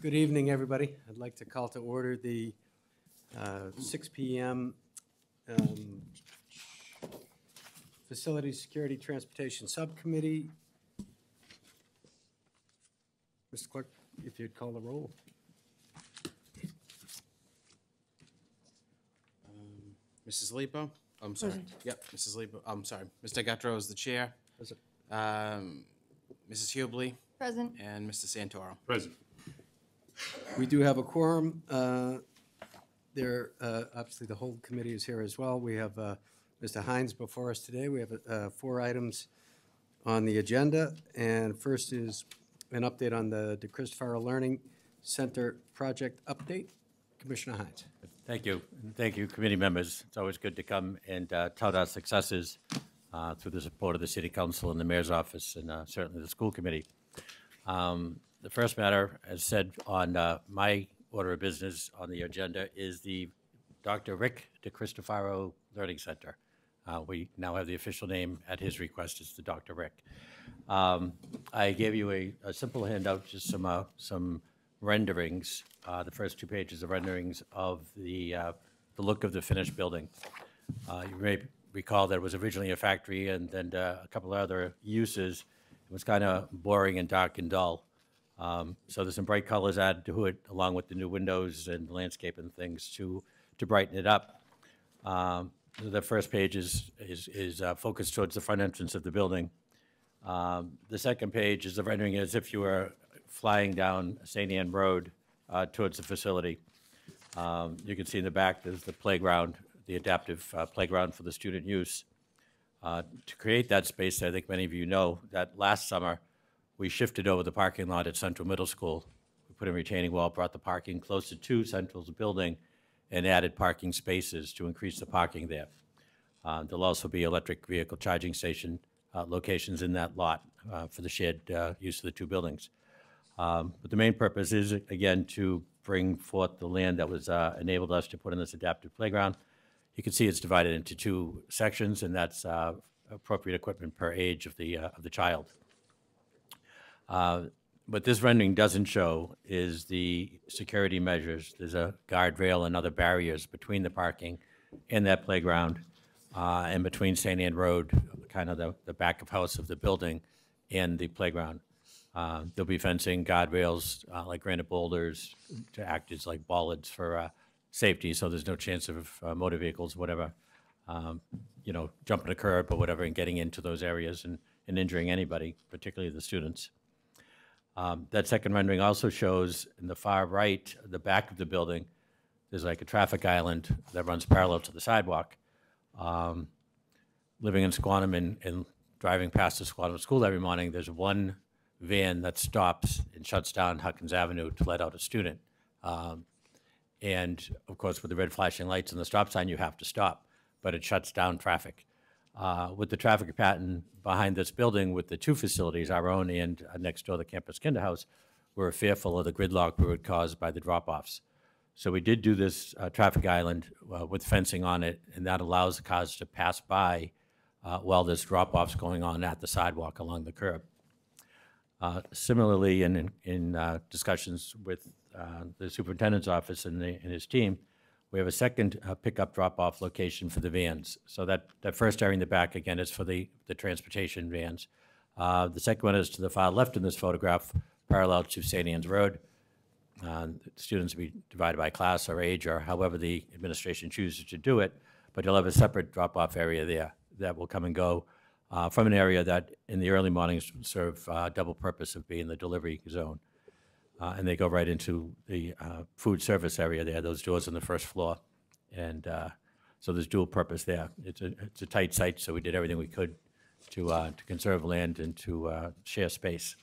Good evening, everybody. I'd like to call to order the 6 p.m. Facility Security Transportation Subcommittee. Mr. Clerk, if you'd call the roll. Mrs. Lipo? I'm sorry. Present. Yep, Mrs. Lipo. I'm sorry. Mr. Gattro is the chair. Present. Mrs. Hubley Present. and Mr. Santoro. Present. We do have a quorum. Obviously, the whole committee is here as well. We have Mr. Hines before us today. We have 4 items on the agenda, and first is an update on the DeCristofaro Learning Center project update. Commissioner Hines. Thank you. And thank you, committee members. It's always good to come and tout our successes through the support of the City Council and the Mayor's Office and certainly the school committee. The first matter, as said on my order of business on the agenda, is the Dr. Rick DeCristofaro Learning Center. We now have the official name at his request. It's the Dr. Rick. I gave you a simple handout, just some renderings. The first 2 pages of renderings of the look of the finished building. You may recall that it was originally a factory and then a couple of other uses. It was kind of boring and dark and dull. So there's some bright colors added to it, along with the new windows and landscape and things to brighten it up. The first page is focused towards the front entrance of the building. The second page is the rendering as if you were flying down St. Anne Road towards the facility. You can see in the back there's the playground, the adaptive playground for the student use. To create that space, I think many of you know that last summer we shifted over the parking lot at Central Middle School. We put in a retaining wall, brought the parking closer to Central's building, and added parking spaces to increase the parking there. There'll also be electric vehicle charging station locations in that lot for the shared use of the 2 buildings. But the main purpose is, again, to bring forth the land that was enabled us to put in this adaptive playground. You can see it's divided into 2 sections, and that's appropriate equipment per age of the child. What this rendering doesn't show is the security measures. There's a guardrail and other barriers between the parking and that playground, and between St. Anne Road, kind of the back of house of the building, and the playground. There'll be fencing, guardrails, like granite boulders to act as like bollards for safety, so there's no chance of motor vehicles, whatever, jumping a curb or whatever and getting into those areas and injuring anybody, particularly the students. That second rendering also shows in the far right, the back of the building, there's like a traffic island that runs parallel to the sidewalk. Living in Squantum and driving past the Squantum School every morning, there's one van that stops and shuts down Huckins Avenue to let out a student. And of course, with the red flashing lights and the stop sign, you have to stop, but it shuts down traffic. With the traffic pattern behind this building with the 2 facilities, our own and next door, the Campus Kinderhouse, we're fearful of the gridlock we would cause by the drop-offs. So we did do this traffic island with fencing on it, and that allows the cars to pass by while there's drop-offs going on at the sidewalk along the curb. Similarly, in discussions with the superintendent's office and his team, we have a second pickup drop-off location for the vans. So that first area in the back, again, is for the transportation vans. The second one is to the far left in this photograph, parallel to St. Anne's Road. Students will be divided by class or age or however the administration chooses to do it, but you'll have a separate drop-off area there that will come and go from an area that in the early mornings serve double purpose of being the delivery zone. And they go right into the food service area there, those doors on the first floor. And so there's dual purpose there. It's a tight site, so we did everything we could to conserve land and to share space.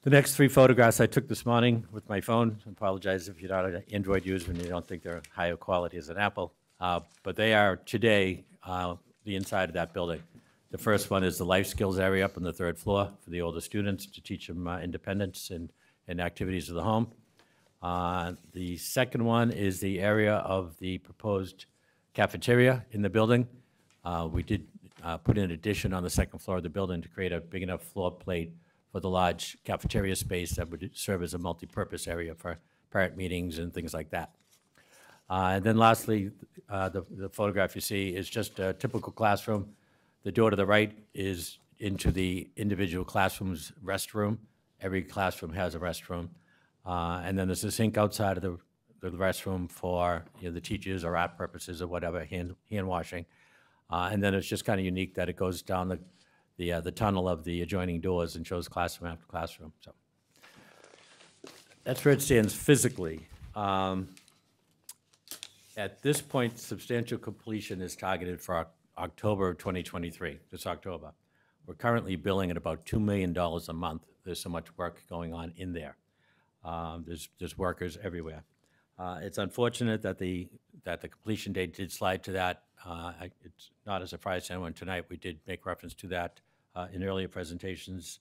The next 3 photographs I took this morning with my phone. I apologize if you're not an Android user and you don't think they're higher quality as an Apple. But they are today the inside of that building. The first one is the life skills area up on the 3rd floor for the older students to teach them independence and activities of the home. The second one is the area of the proposed cafeteria in the building. We did put in an addition on the 2nd floor of the building to create a big enough floor plate for the large cafeteria space that would serve as a multi-purpose area for parent meetings and things like that. And then lastly, the photograph you see is just a typical classroom. The door to the right is into the individual classroom's restroom. Every classroom has a restroom. And then there's a sink outside of the restroom for the teachers or art purposes or whatever, hand washing. And then it's just kind of unique that it goes down the tunnel of the adjoining doors and shows classroom after classroom. So that's where it stands physically. At this point, substantial completion is targeted for October of 2023, this October. We're currently billing at about $2 million a month. There's so much work going on in there. There's workers everywhere. It's unfortunate that the completion date did slide to that. It's not a surprise to anyone tonight. We did make reference to that in earlier presentations,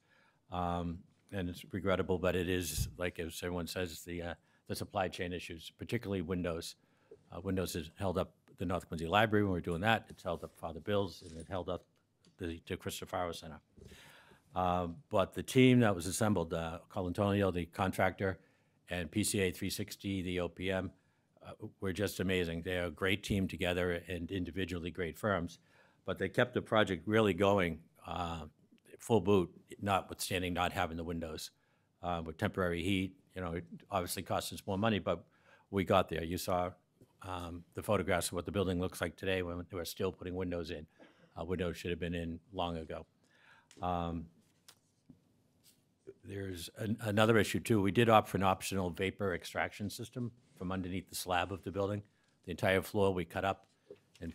and it's regrettable, but it is, like as everyone says, the supply chain issues, particularly Windows. Windows has held up the North Quincy Library when we're doing that. It's held up Father Bill's, and it held up the Cristofaro Center. But the team that was assembled, Colantonio, the contractor, and PCA 360, the OPM, were just amazing. They're a great team together and individually great firms, but they kept the project really going full boot, notwithstanding not having the windows. With temporary heat, it obviously cost us more money, but we got there. You saw the photographs of what the building looks like today when they were still putting windows in. Windows should have been in long ago. There's another issue too. We did opt for an optional vapor extraction system from underneath the slab of the building. The entire floor we cut up and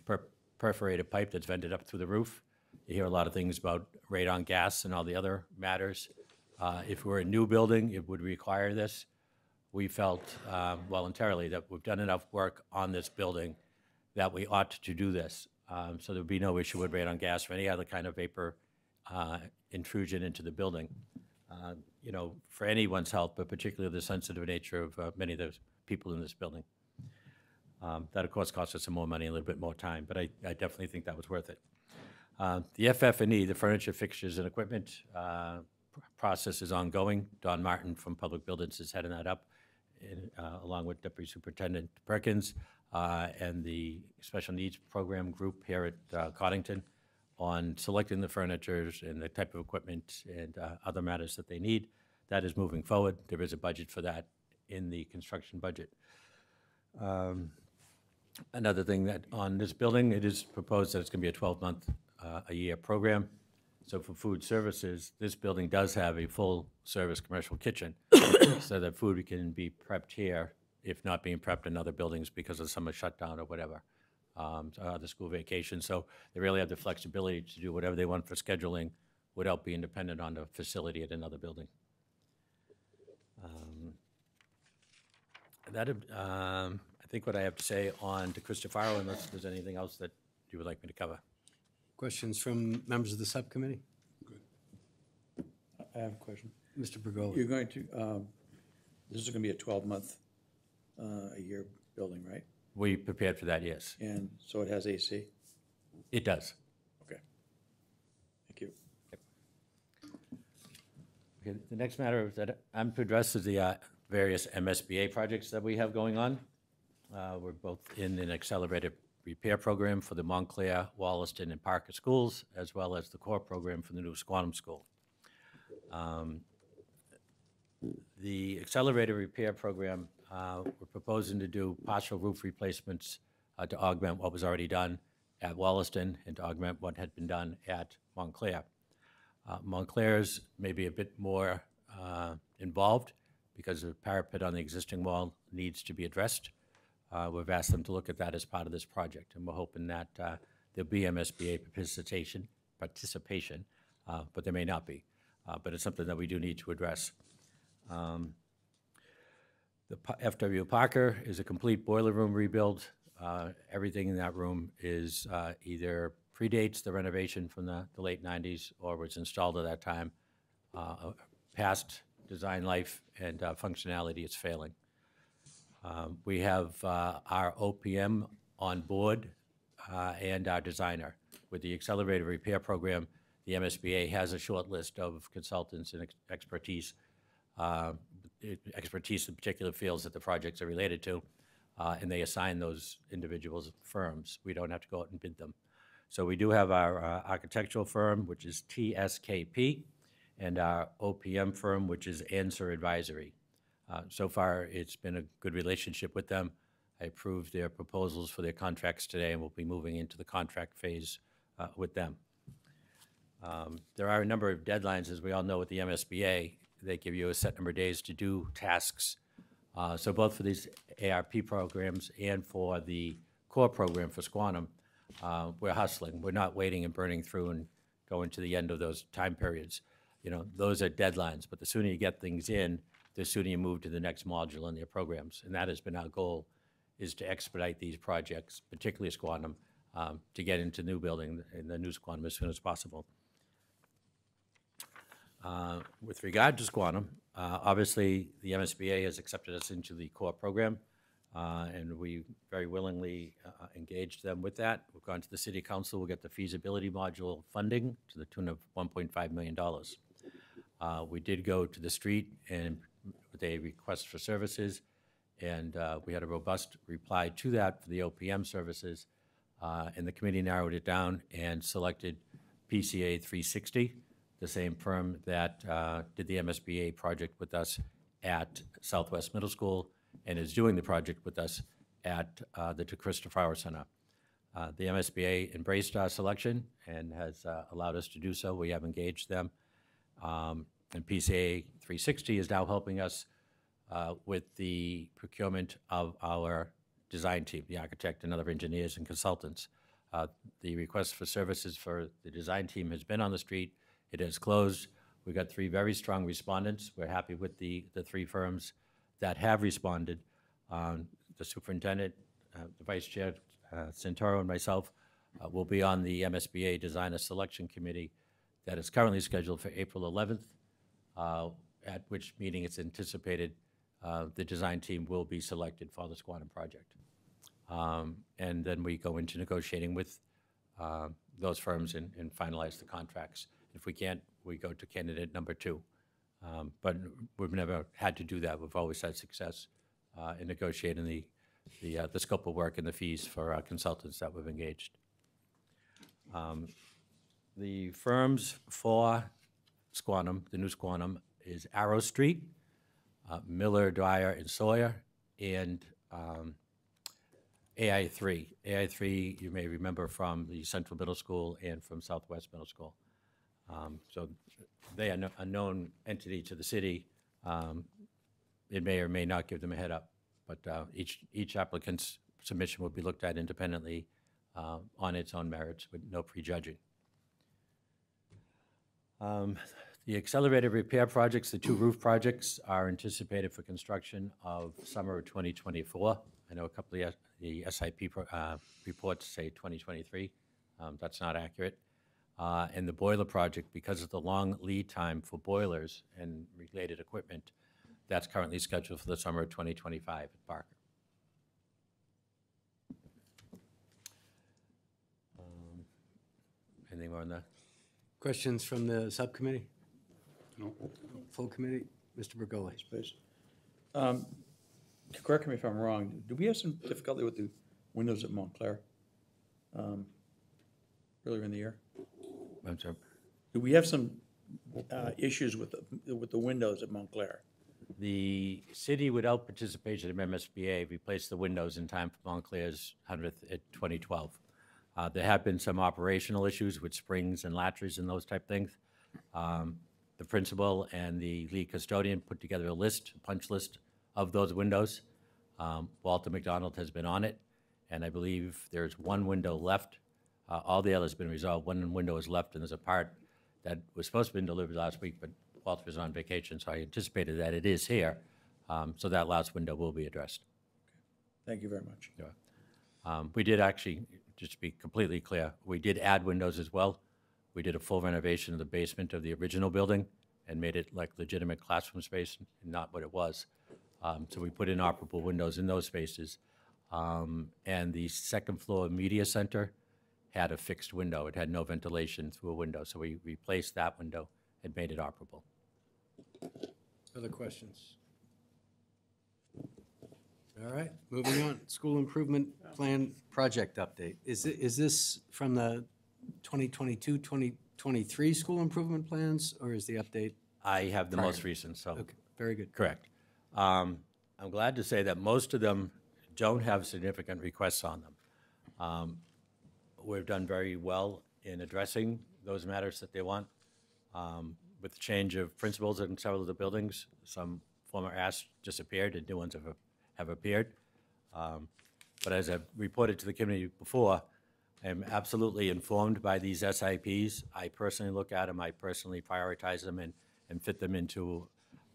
perforated pipe that's vented up through the roof. You hear a lot of things about radon gas and all the other matters. If we're a new building, it would require this. We felt voluntarily that we've done enough work on this building that we ought to do this. So there would be no issue with radon gas or any other kind of vapor intrusion into the building. For anyone's health, but particularly the sensitive nature of many of those people in this building. That, of course, cost us some more money, a little bit more time, but I definitely think that was worth it. The FF&E, the furniture, fixtures, and equipment process is ongoing. Don Martin from Public Buildings is heading that up, along with Deputy Superintendent Perkins and the Special Needs Program group here at Coddington on selecting the furnitures and the type of equipment and other matters that they need. That is moving forward. There is a budget for that in the construction budget. Another thing that on this building, it is proposed that it's going to be a 12-month a year program. So for food services, this building does have a full-service commercial kitchen so that food can be prepped here, if not being prepped in other buildings because of summer shutdown or whatever, the school vacation. So they really have the flexibility to do whatever they want for scheduling without being dependent on the facility at another building. I think what I have to say on to Cristofaro, unless there's anything else that you would like me to cover. Questions from members of the subcommittee? I have a question. Mr. Bergola. You're going to, this is going to be a 12-month a year building, right? We prepared for that, yes. And so it has AC? It does. Okay. Thank you. Okay, the next matter that I'm to address is the various MSBA projects that we have going on. We're both in an accelerated repair program for the Montclair, Wollaston, and Parker schools, as well as the core program for the new Squantum School. The accelerated repair program, we're proposing to do partial roof replacements to augment what was already done at Wollaston and to augment what had been done at Montclair. Montclair's maybe a bit more involved because the parapet on the existing wall needs to be addressed. We've asked them to look at that as part of this project, and we're hoping that there'll be MSBA participation, but there may not be. But it's something that we do need to address. The FW Parker is a complete boiler room rebuild. Everything in that room is either predates the renovation from the late 90s or was installed at that time. Past design life and functionality is failing. We have our OPM on board and our designer. With the accelerated repair program, the MSBA has a short list of consultants and expertise in particular fields that the projects are related to, and they assign those individuals firms. We don't have to go out and bid them. So we do have our architectural firm, which is TSKP, and our OPM firm, which is Answer Advisory. So far, it's been a good relationship with them. I approved their proposals for their contracts today, and we'll be moving into the contract phase with them. There are a number of deadlines, as we all know, with the MSBA. They give you a set number of days to do tasks. So both for these ARP programs and for the core program for Squantum, we're hustling. We're not waiting and burning through and going to the end of those time periods. You know, those are deadlines, but the sooner you get things in, the sooner you move to the next module in their programs. And that has been our goal, is to expedite these projects, particularly Squantum, to get into new building in the new Squantum as soon as possible. With regard to Squantum, obviously the MSBA has accepted us into the core program, and we very willingly engaged them with that. We've gone to the City Council. We'll get the feasibility module funding to the tune of $1.5 million. We did go to the street and with a request for services, and we had a robust reply to that for the OPM services, and the committee narrowed it down and selected PCA 360, the same firm that did the MSBA project with us at Southwest Middle School and is doing the project with us at the DeChristopher Flower Center. The MSBA embraced our selection and has allowed us to do so. We have engaged them. And PCA 360 is now helping us with the procurement of our design team, the architect and other engineers and consultants. The request for services for the design team has been on the street. It has closed. We've got 3 very strong respondents. We're happy with the 3 firms that have responded. The superintendent, the vice chair, Santoro, and myself will be on the MSBA Designer Selection Committee that is currently scheduled for April 11th, at which meeting it's anticipated the design team will be selected for the Squantum project. And then we go into negotiating with those firms and finalize the contracts. If we can't, we go to candidate number 2. But we've never had to do that. We've always had success in negotiating the scope of work and the fees for our consultants that we've engaged. The firms for Squantum, the new Squantum, is Arrow Street, Miller, Dwyer, and Sawyer, and AI3. AI3, you may remember from the Central Middle School and from Southwest Middle School. So they are a known entity to the city. It may or may not give them a head up, but each applicant's submission will be looked at independently on its own merits with no prejudging. The accelerated repair projects, the 2 roof projects, are anticipated for construction of summer of 2024. I know a couple of the SIP reports say 2023. That's not accurate. And the boiler project, because of the long lead time for boilers and related equipment, that's currently scheduled for the summer of 2025 at Parker. Anything more on that? Questions from the subcommittee? No. Full committee? Mr. Bergoli? Please. Correct me if I'm wrong, do we have some difficulty with the windows at Montclair earlier in the year? I'm sorry. Do we have some issues with the windows at Montclair? The city, without participation of MSBA, replaced the windows in time for Montclair's 100th at 2012. There have been some operational issues with springs and latches and those type things. The principal and the lead custodian put together a list, a punch list of those windows. Walter McDonald has been on it, and I believe there's 1 window left. All the others have been resolved. 1 window is left, and there's a part that was supposed to have been delivered last week, but Walter was on vacation, so I anticipated that it is here. So that last window will be addressed. Thank you very much. Yeah. We did actually, just to be completely clear, we did add windows as well. We did a full renovation of the basement of the original building and made it like legitimate classroom space, and not what it was. So we put inoperable windows in those spaces. And the second floor media center had a fixed window. It had no ventilation through a window, so we replaced that window and made it operable. Other questions? All right, moving on. School improvement plan project update. Is this from the 2022, 2023 school improvement plans, or is the update? I have the most Prior. recent, so. Okay, very good. Correct. I'm glad to say that most of them don't have significant requests on them. We've done very well in addressing those matters that they want. With the change of principals in several of the buildings, some former asks disappeared and new ones have appeared. But as I've reported to the committee before, I'm absolutely informed by these SIPs. I personally look at them, I personally prioritize them and fit them into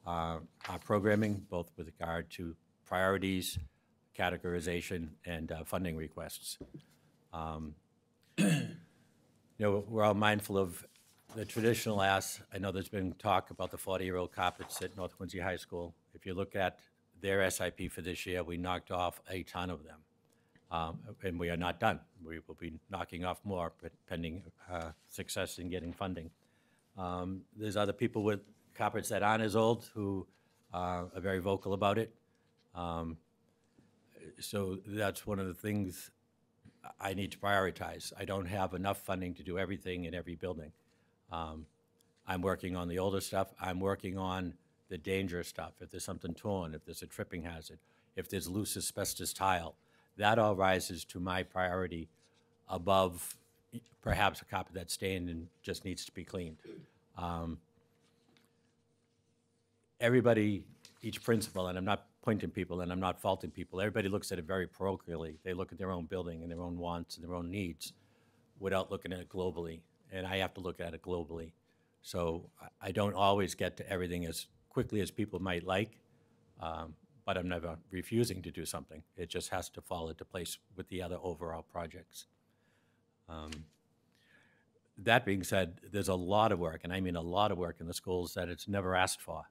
our programming, both with regard to priorities, categorization, and funding requests. We're all mindful of the traditional asks. I know there's been talk about the 40-year-old carpets at North Quincy High School. If you look at their SIP for this year, we knocked off a ton of them. And we are not done. We will be knocking off more, but pending success in getting funding. There's other people with carpets that aren't as old who are very vocal about it. So that's one of the things I need to prioritize. I don't have enough funding to do everything in every building. I'm working on the older stuff. I'm working on the dangerous stuff. If there's something torn, if there's a tripping hazard, if there's loose asbestos tile, that all rises to my priority above perhaps a carpet that's stained and just needs to be cleaned. Everybody, each principal, and I'm not pointing people and I'm not faulting people, everybody looks at it very parochially. They look at their own building and their own wants and their own needs without looking at it globally. And I have to look at it globally. So I don't always get to everything as quickly as people might like, but I'm never refusing to do something. It just has to fall into place with the other overall projects. That being said, there's a lot of work, and I mean a lot of work in the schools that it's never asked for.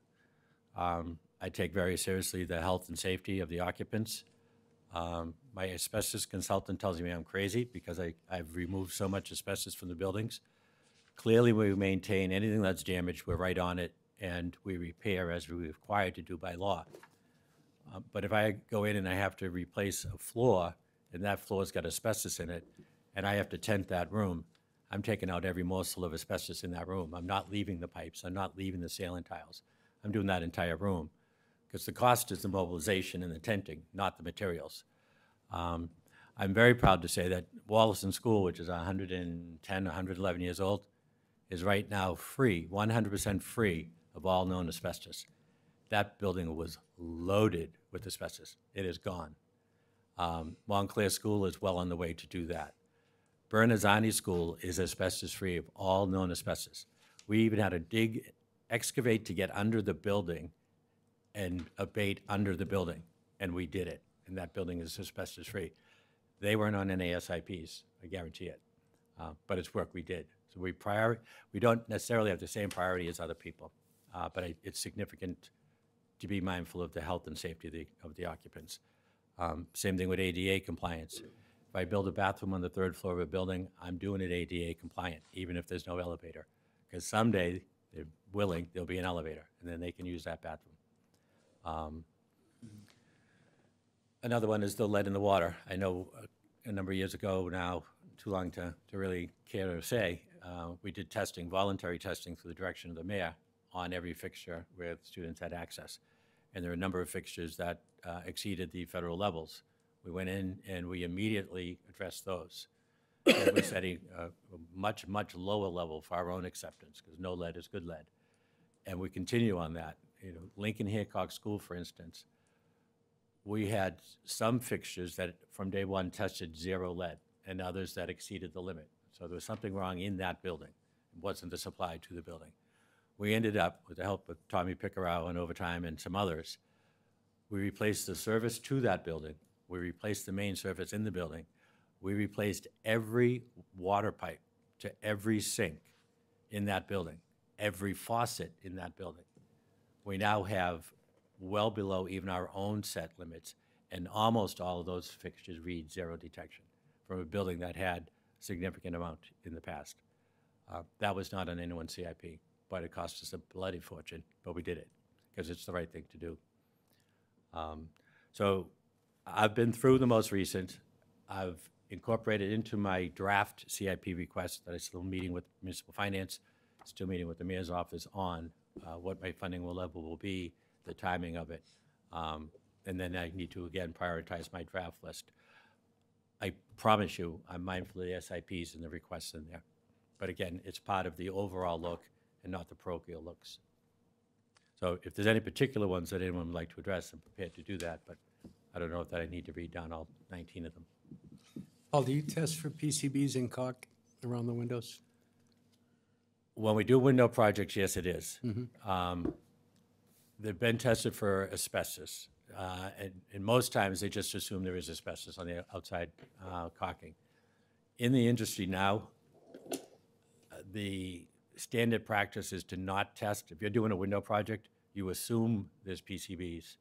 I take very seriously the health and safety of the occupants. My asbestos consultant tells me I'm crazy because I've removed so much asbestos from the buildings. Clearly, we maintain anything that's damaged, we're right on it, and we repair as we're required to do by law. But if I go in and I have to replace a floor, and that floor's got asbestos in it, and I have to tent that room, I'm taking out every morsel of asbestos in that room. I'm not leaving the pipes. I'm not leaving the ceiling tiles. I'm doing that entire room because the cost is the mobilization and the tenting, not the materials. I'm very proud to say that Wollaston School, which is 110, 111 years old, is right now free, 100% free of all known asbestos. That building was loaded with asbestos. It is gone. Montclair School is well on the way to do that. Bernazani School is asbestos-free of all known asbestos. We even had to excavate to get under the building and abate under the building, and we did it, and that building is asbestos-free. They weren't on any SIPs, I guarantee it, but it's work we did. So we don't necessarily have the same priority as other people, but it's significant to be mindful of the health and safety of the occupants. Same thing with ADA compliance. If I build a bathroom on the 3rd floor of a building, I'm doing it ADA compliant, even if there's no elevator. Because someday, they're willing, there'll be an elevator, and then they can use that bathroom. Another one is the lead in the water. I know a number of years ago now, too long to really care to say, we did testing, voluntary testing through the direction of the mayor on every fixture where students had access. And there are a number of fixtures that exceeded the federal levels. We went in and we immediately addressed those. And we're setting a much, much lower level for our own acceptance because no lead is good lead. And we continue on that. Lincoln Hancock School, for instance, we had some fixtures that from day one tested 0 lead and others that exceeded the limit. So there was something wrong in that building. It wasn't the supply to the building. We ended up, with the help of Tommy Piccarao and Overtime and some others, we replaced the service to that building. We replaced the main service in the building. We replaced every water pipe to every sink in that building, every faucet in that building. We now have well below even our own set limits, and almost all of those fixtures read 0 detection from a building that had significant amount in the past. That was not on anyone's CIP, but it cost us a bloody fortune, but we did it because it's the right thing to do. So I've been through the most recent. I've incorporated into my draft CIP request that I'm still meeting with municipal finance, still meeting with the mayor's office on what my funding level will be, the timing of it. And then I need to, again, prioritize my draft list. I promise you, I'm mindful of the SIPs and the requests in there. But again, it's part of the overall look and not the parochial looks. So if there's any particular ones that anyone would like to address, I'm prepared to do that, but I don't know if that I need to read down all 19 of them. Paul, do you test for PCBs and caulk around the windows? When we do window projects, yes, it is. They've been tested for asbestos. And most times, they just assume there is asbestos on the outside caulking. In the industry now, the standard practice is to not test. If you're doing a window project, you assume there's PCBs.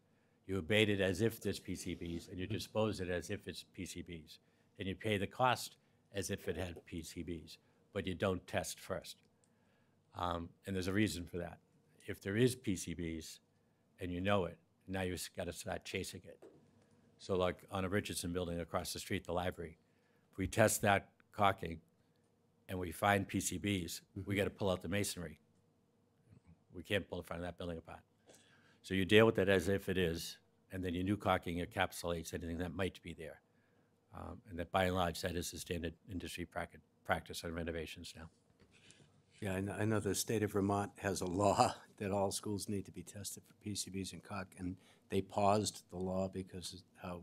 You abate it as if there's PCBs, and you dispose it as if it's PCBs. And you pay the cost as if it had PCBs, but you don't test first. And there's a reason for that. If there is PCBs and you know it, now you've got to start chasing it. So like on a Richardson building across the street, the library, if we test that caulking and we find PCBs, we got to pull out the masonry. We can't pull the front of that building apart. So you deal with it as if it is, and then your new caulking encapsulates anything that might be there. And that by and large, that is the standard industry practice on renovations now. Yeah, I know the state of Vermont has a law that all schools need to be tested for PCBs and caulk, and they paused the law because of how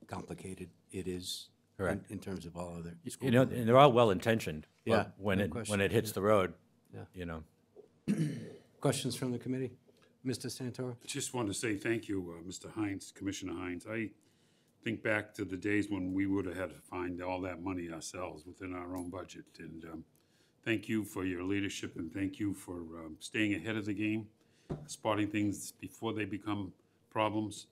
complicated it is. Correct. In terms of all other schools. You know, and they're all well-intentioned. But Yeah, when no it question. hits the road, Yeah. you know. Questions from the committee? Mr. Santoro? Just wanted to say thank you, Mr. Hines, Commissioner Hines. I think back to the days when we would have had to find all that money ourselves within our own budget. And thank you for your leadership, and thank you for staying ahead of the game, spotting things before they become problems.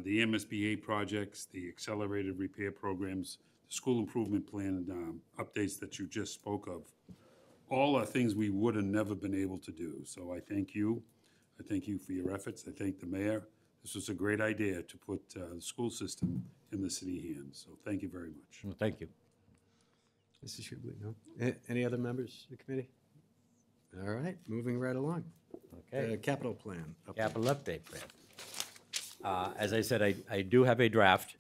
The MSBA projects, the accelerated repair programs, the school improvement plan updates that you just spoke of, all are things we would have never been able to do. So I thank you. I thank you for your efforts. I thank the mayor. This was a great idea to put the school system in the city hands. So thank you very much. Well, thank you. Mrs. Hubley, no? Any other members of the committee? All right, moving right along. Okay. Capital plan. update. Capital update plan. As I said, I do have a draft.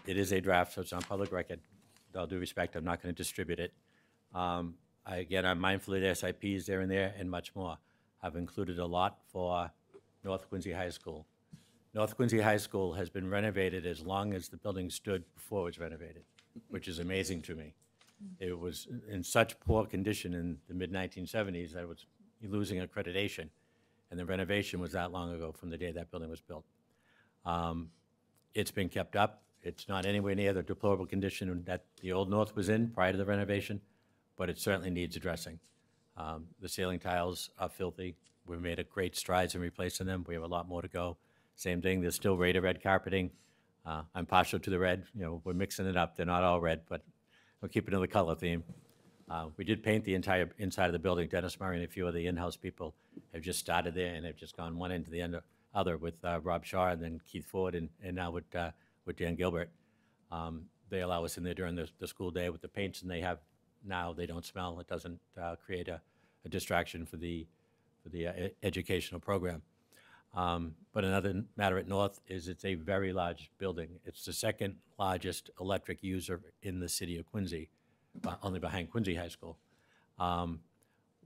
It is a draft, so it's on public record. With all due respect, I'm not going to distribute it. Again, I'm mindful of the SIPs there and there and much more. I've included a lot for North Quincy High School. North Quincy High School has been renovated as long as the building stood before it was renovated, which is amazing to me. It was in such poor condition in the mid-1970s that it was losing accreditation, and the renovation was that long ago from the day that building was built. It's been kept up. It's not anywhere near the deplorable condition that the Old North was in prior to the renovation, but it certainly needs addressing. The ceiling tiles are filthy. We've made a great strides in replacing them. We have a lot more to go. Same thing, there's still Raider red carpeting. I'm partial to the red. You know, we're mixing it up. They're not all red, but we'll keep it in the color theme. We did paint the entire inside of the building. Dennis Murray and a few of the in-house people have just started there, and have just gone one end to the other with Rob Shaw and then Keith Ford and now with Dan Gilbert. They allow us in there during the school day with the paints, and they have now. They don't smell. It doesn't create a distraction for the educational program. But another matter at North is it's a very large building. It's the second largest electric user in the city of Quincy, only behind Quincy High School.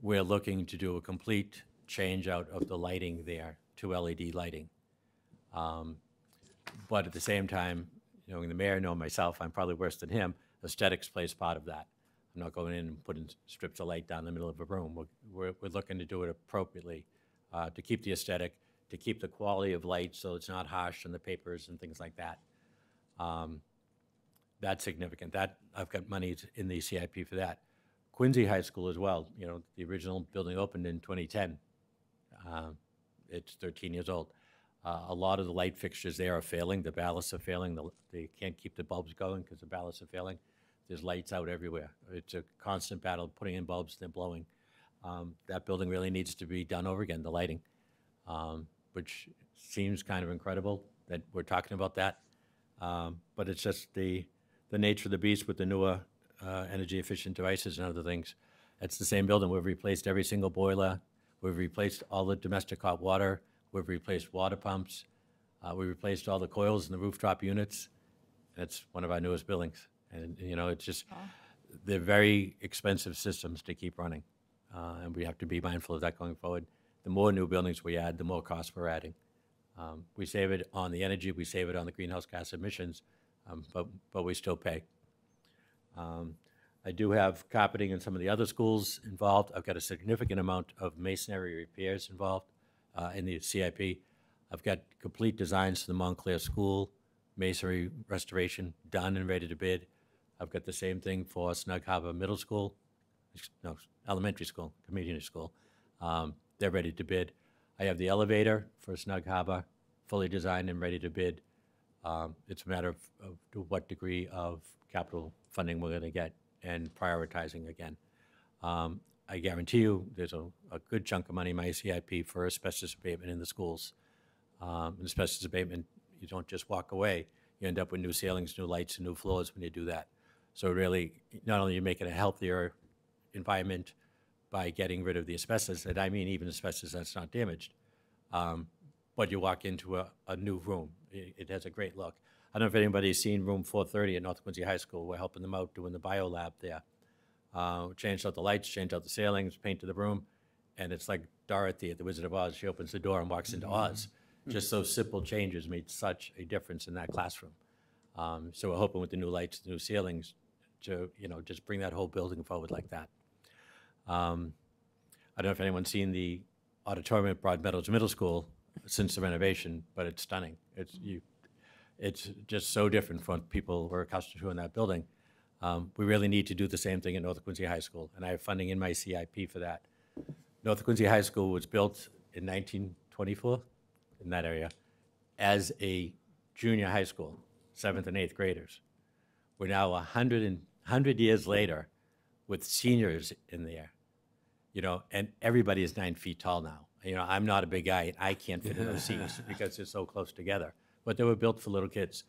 We're looking to do a complete change out of the lighting there to LED lighting. But at the same time, knowing the mayor, knowing myself, I'm probably worse than him. Aesthetics plays part of that. I'm not going in and putting strips of light down the middle of a room. We're looking to do it appropriately to keep the aesthetic, to keep the quality of light so it's not harsh on the papers and things like that. That's significant. That I've got money in the CIP for that. Quincy High School as well. You know, the original building opened in 2010. It's 13 years old. A lot of the light fixtures there are failing. The ballasts are failing. They can't keep the bulbs going because the ballasts are failing. There's lights out everywhere. It's a constant battle putting in bulbs, they're blowing. That building really needs to be done over again, the lighting, which seems kind of incredible that we're talking about that. But it's just the nature of the beast with the newer energy efficient devices and other things. It's the same building. We've replaced every single boiler. We've replaced all the domestic hot water. We've replaced water pumps. We replaced all the coils in the rooftop units. It's one of our newest buildings. And, you know, it's just, they're very expensive systems to keep running. And we have to be mindful of that going forward. The more new buildings we add, the more costs we're adding. We save it on the energy, we save it on the greenhouse gas emissions, but we still pay. I do have carpeting in some of the other schools involved. I've got a significant amount of masonry repairs involved in the CIP. I've got complete designs for the Montclair School, masonry restoration done and ready to bid. I've got the same thing for Snug Harbor Middle School, no, elementary school, community school. They're ready to bid. I have the elevator for Snug Harbor, fully designed and ready to bid. It's a matter of to what degree of capital funding we're going to get and prioritizing again. I guarantee you there's a good chunk of money in my CIP for asbestos abatement in the schools. Asbestos abatement, you don't just walk away. You end up with new ceilings, new lights, and new floors when you do that. So really, not only are you making a healthier environment by getting rid of the asbestos, and I mean even asbestos that's not damaged, but you walk into a new room. It has a great look. I don't know if anybody's seen room 430 at North Quincy High School. We're helping them out doing the bio lab there. Changed out the lights, changed out the ceilings, painted the room, and it's like Dorothy at the Wizard of Oz. She opens the door and walks into Oz. Just those simple changes made such a difference in that classroom. So we're hoping with the new lights, the new ceilings, to just bring that whole building forward like that. I don't know if anyone's seen the auditorium at Broad Meadows Middle School since the renovation, but it's stunning. It's just so different from what people were accustomed to in that building. We really need to do the same thing at North Quincy High School, and I have funding in my CIP for that. North Quincy High School was built in 1924, in that area, as a junior high school, 7th and 8th graders. We're now 100 years later with seniors in there, and everybody is 9 feet tall now. I'm not a big guy, and I can't fit in those seats because they're so close together. But they were built for little kids.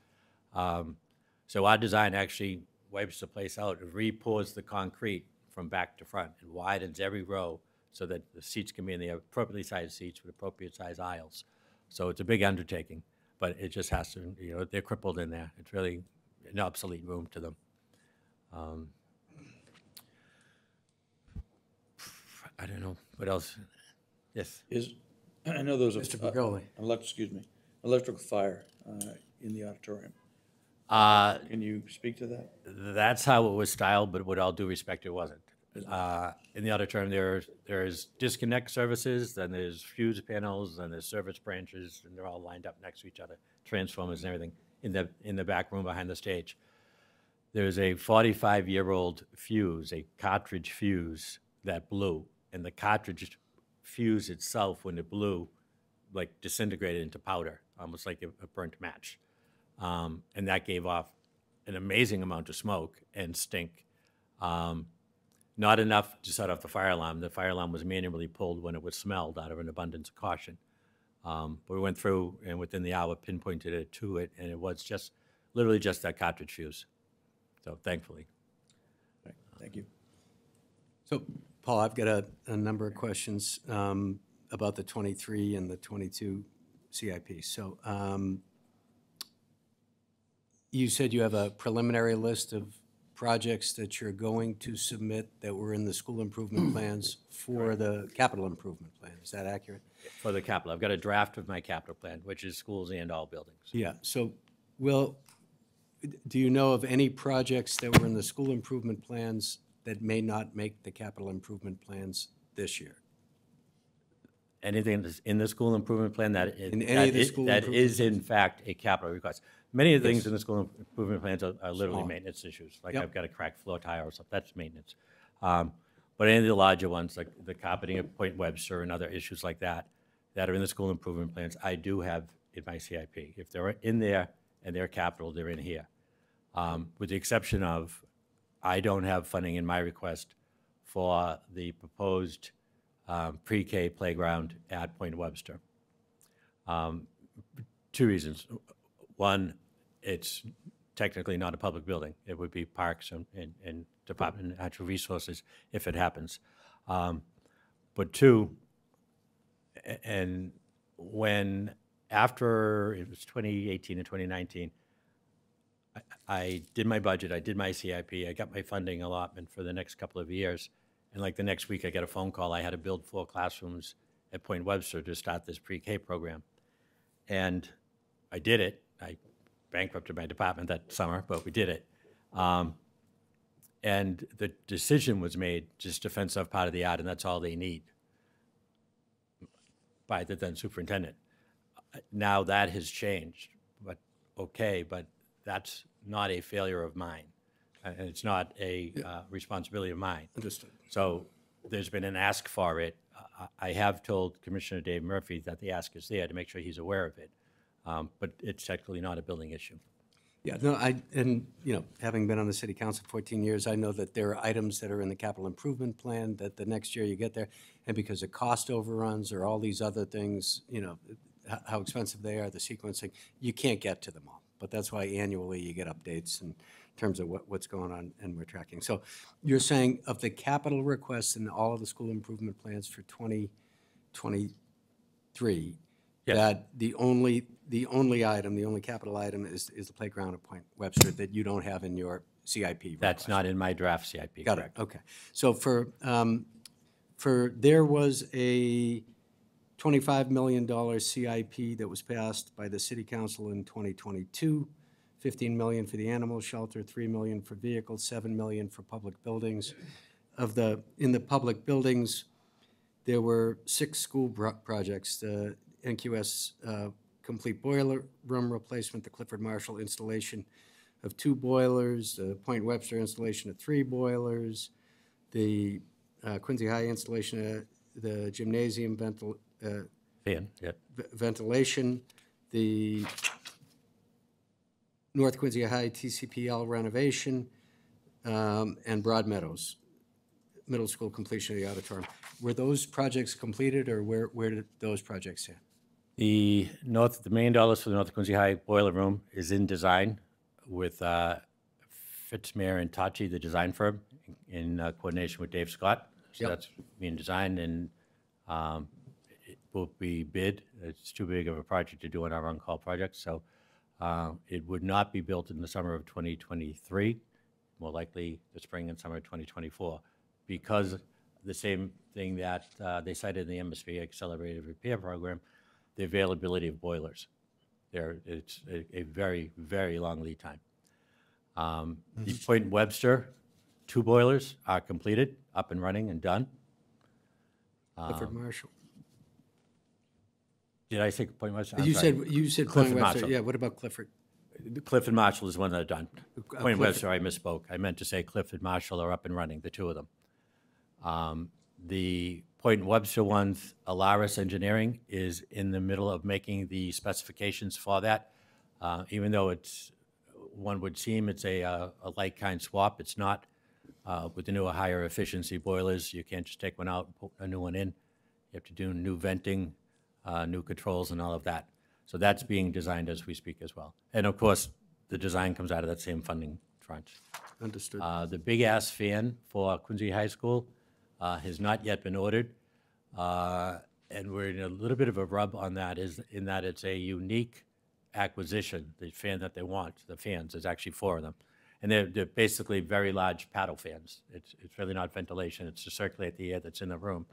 So our design actually wipes the place out. It re-pours the concrete from back to front and widens every row so that the seats can be in the appropriately sized seats with appropriate size aisles. So it's a big undertaking, but it just has to, they're crippled in there. It's really an obsolete room to them. I don't know, what else? Yes? I know there was Mr. Bergoli. electrical fire in the auditorium. Can you speak to that? That's how it was styled, but with all due respect, it wasn't. In the auditorium, there's disconnect services, then there's fuse panels, then there's service branches, and they're all lined up next to each other, transformers and everything in the back room behind the stage. There's a 45-year-old fuse, a cartridge fuse that blew, and the cartridge fuse itself, when it blew, like disintegrated into powder, almost like a burnt match. And that gave off an amazing amount of smoke and stink. Not enough to set off the fire alarm. The fire alarm was manually pulled when it was smelled out of an abundance of caution. But we went through and within the hour pinpointed it to it, and it was just literally just that cartridge fuse. So thankfully. Right. Thank you. So, Paul, I've got a number of questions about the 23 and the 22 CIP. So you said you have a preliminary list of projects that you're going to submit that were in the school improvement plans for the capital improvement plan. Is that accurate? For the capital, I've got a draft of my capital plan, which is schools and all buildings. Yeah. So, do you know of any projects that were in the school improvement plans that may not make the capital improvement plans this year? Anything that's in the school improvement plan that improvement is in fact a capital request. Many of the things in the school improvement plans are literally maintenance issues. Like I've got a cracked floor tile or something, that's maintenance. But any of the larger ones, like the carpeting at Point Webster and other issues like that are in the school improvement plans, I do have in my CIP. If they're in there and they're capital, they're in here. With the exception of I don't have funding in my request for the proposed pre-K playground at Point Webster. Two reasons. One, it's technically not a public building. It would be parks and Department of Natural Resources if it happens. But two, and when after it was 2018 and 2019, I did my budget, I did my CIP, I got my funding allotment for the next couple of years, and like the next week I got a phone call, I had to build 4 classrooms at Point Webster to start this pre-K program. And I did it. I bankrupted my department that summer, but we did it. And the decision was made just to fence off part of the yard, and that's all they need by the then superintendent. Now that has changed, but okay, but that's not a failure of mine. And it's not a responsibility of mine. Understood. So there's been an ask for it. I have told Commissioner Dave Murphy that the ask is there to make sure he's aware of it. But it's technically not a building issue. Yeah, no, having been on the city council 14 years, I know that there are items that are in the capital improvement plan that the next year you get there, and because of cost overruns or all these other things, how expensive they are, the sequencing, you can't get to them all. But that's why annually you get updates in terms of what's going on, and we're tracking. So you're saying of the capital requests and all of the school improvement plans for 2023, Yes. that the only item, the only capital item is the playground at Point Webster that you don't have in your CIP request? That's not in my draft CIP, Got correct? it, okay. So there was a $25 million CIP that was passed by the city council in 2022, $15 million for the animal shelter, $3 million for vehicles, $7 million for public buildings. In the public buildings, there were 6 school projects, the NQS complete boiler room replacement, the Clifford Marshall installation of 2 boilers, the Point Webster installation of 3 boilers, the Quincy High installation of the gymnasium ventilation, the North Quincy High TCPL renovation, and Broad Meadows Middle School completion of the auditorium. Were those projects completed, or where did those projects stand? The $1 million for the North Quincy High boiler room is in design with Fitzmere and Tachi, the design firm, in coordination with Dave Scott. So Yep. that's being designed, and it will be bid. It's too big of a project to do on our on-call project, so it would not be built in the summer of 2023, more likely the spring and summer of 2024, because the same thing that they cited in the MSV Accelerated Repair Program, the availability of boilers. It's a very, very long lead time. The Point Webster, 2 boilers are completed, up and running and done. Clifford Marshall. Did I say Point Webster? I'm You sorry. said Point Clifford Webster. Marshall. Yeah, what about Clifford? Clifford Marshall is one that are done. Point Clifford. Webster, I misspoke. I meant to say Clifford Marshall are up and running, the 2 of them. The Point Webster ones, Alaris Engineering is in the middle of making the specifications for that. Even though one would seem it's a like-kind swap, it's not. With the newer, higher efficiency boilers, you can't just take one out and put a new one in. You have to do new venting, new controls, and all of that. So that's being designed as we speak as well. And of course, the design comes out of that same funding tranche. Understood. The big-ass fan for Quincy High School has not yet been ordered. And we're in a little bit of a rub on that, in that it's a unique acquisition. The fan that they want, the fans, there's actually 4 of them. And they're basically very large paddle fans. It's really not ventilation. It's to circulate the air that's in the room.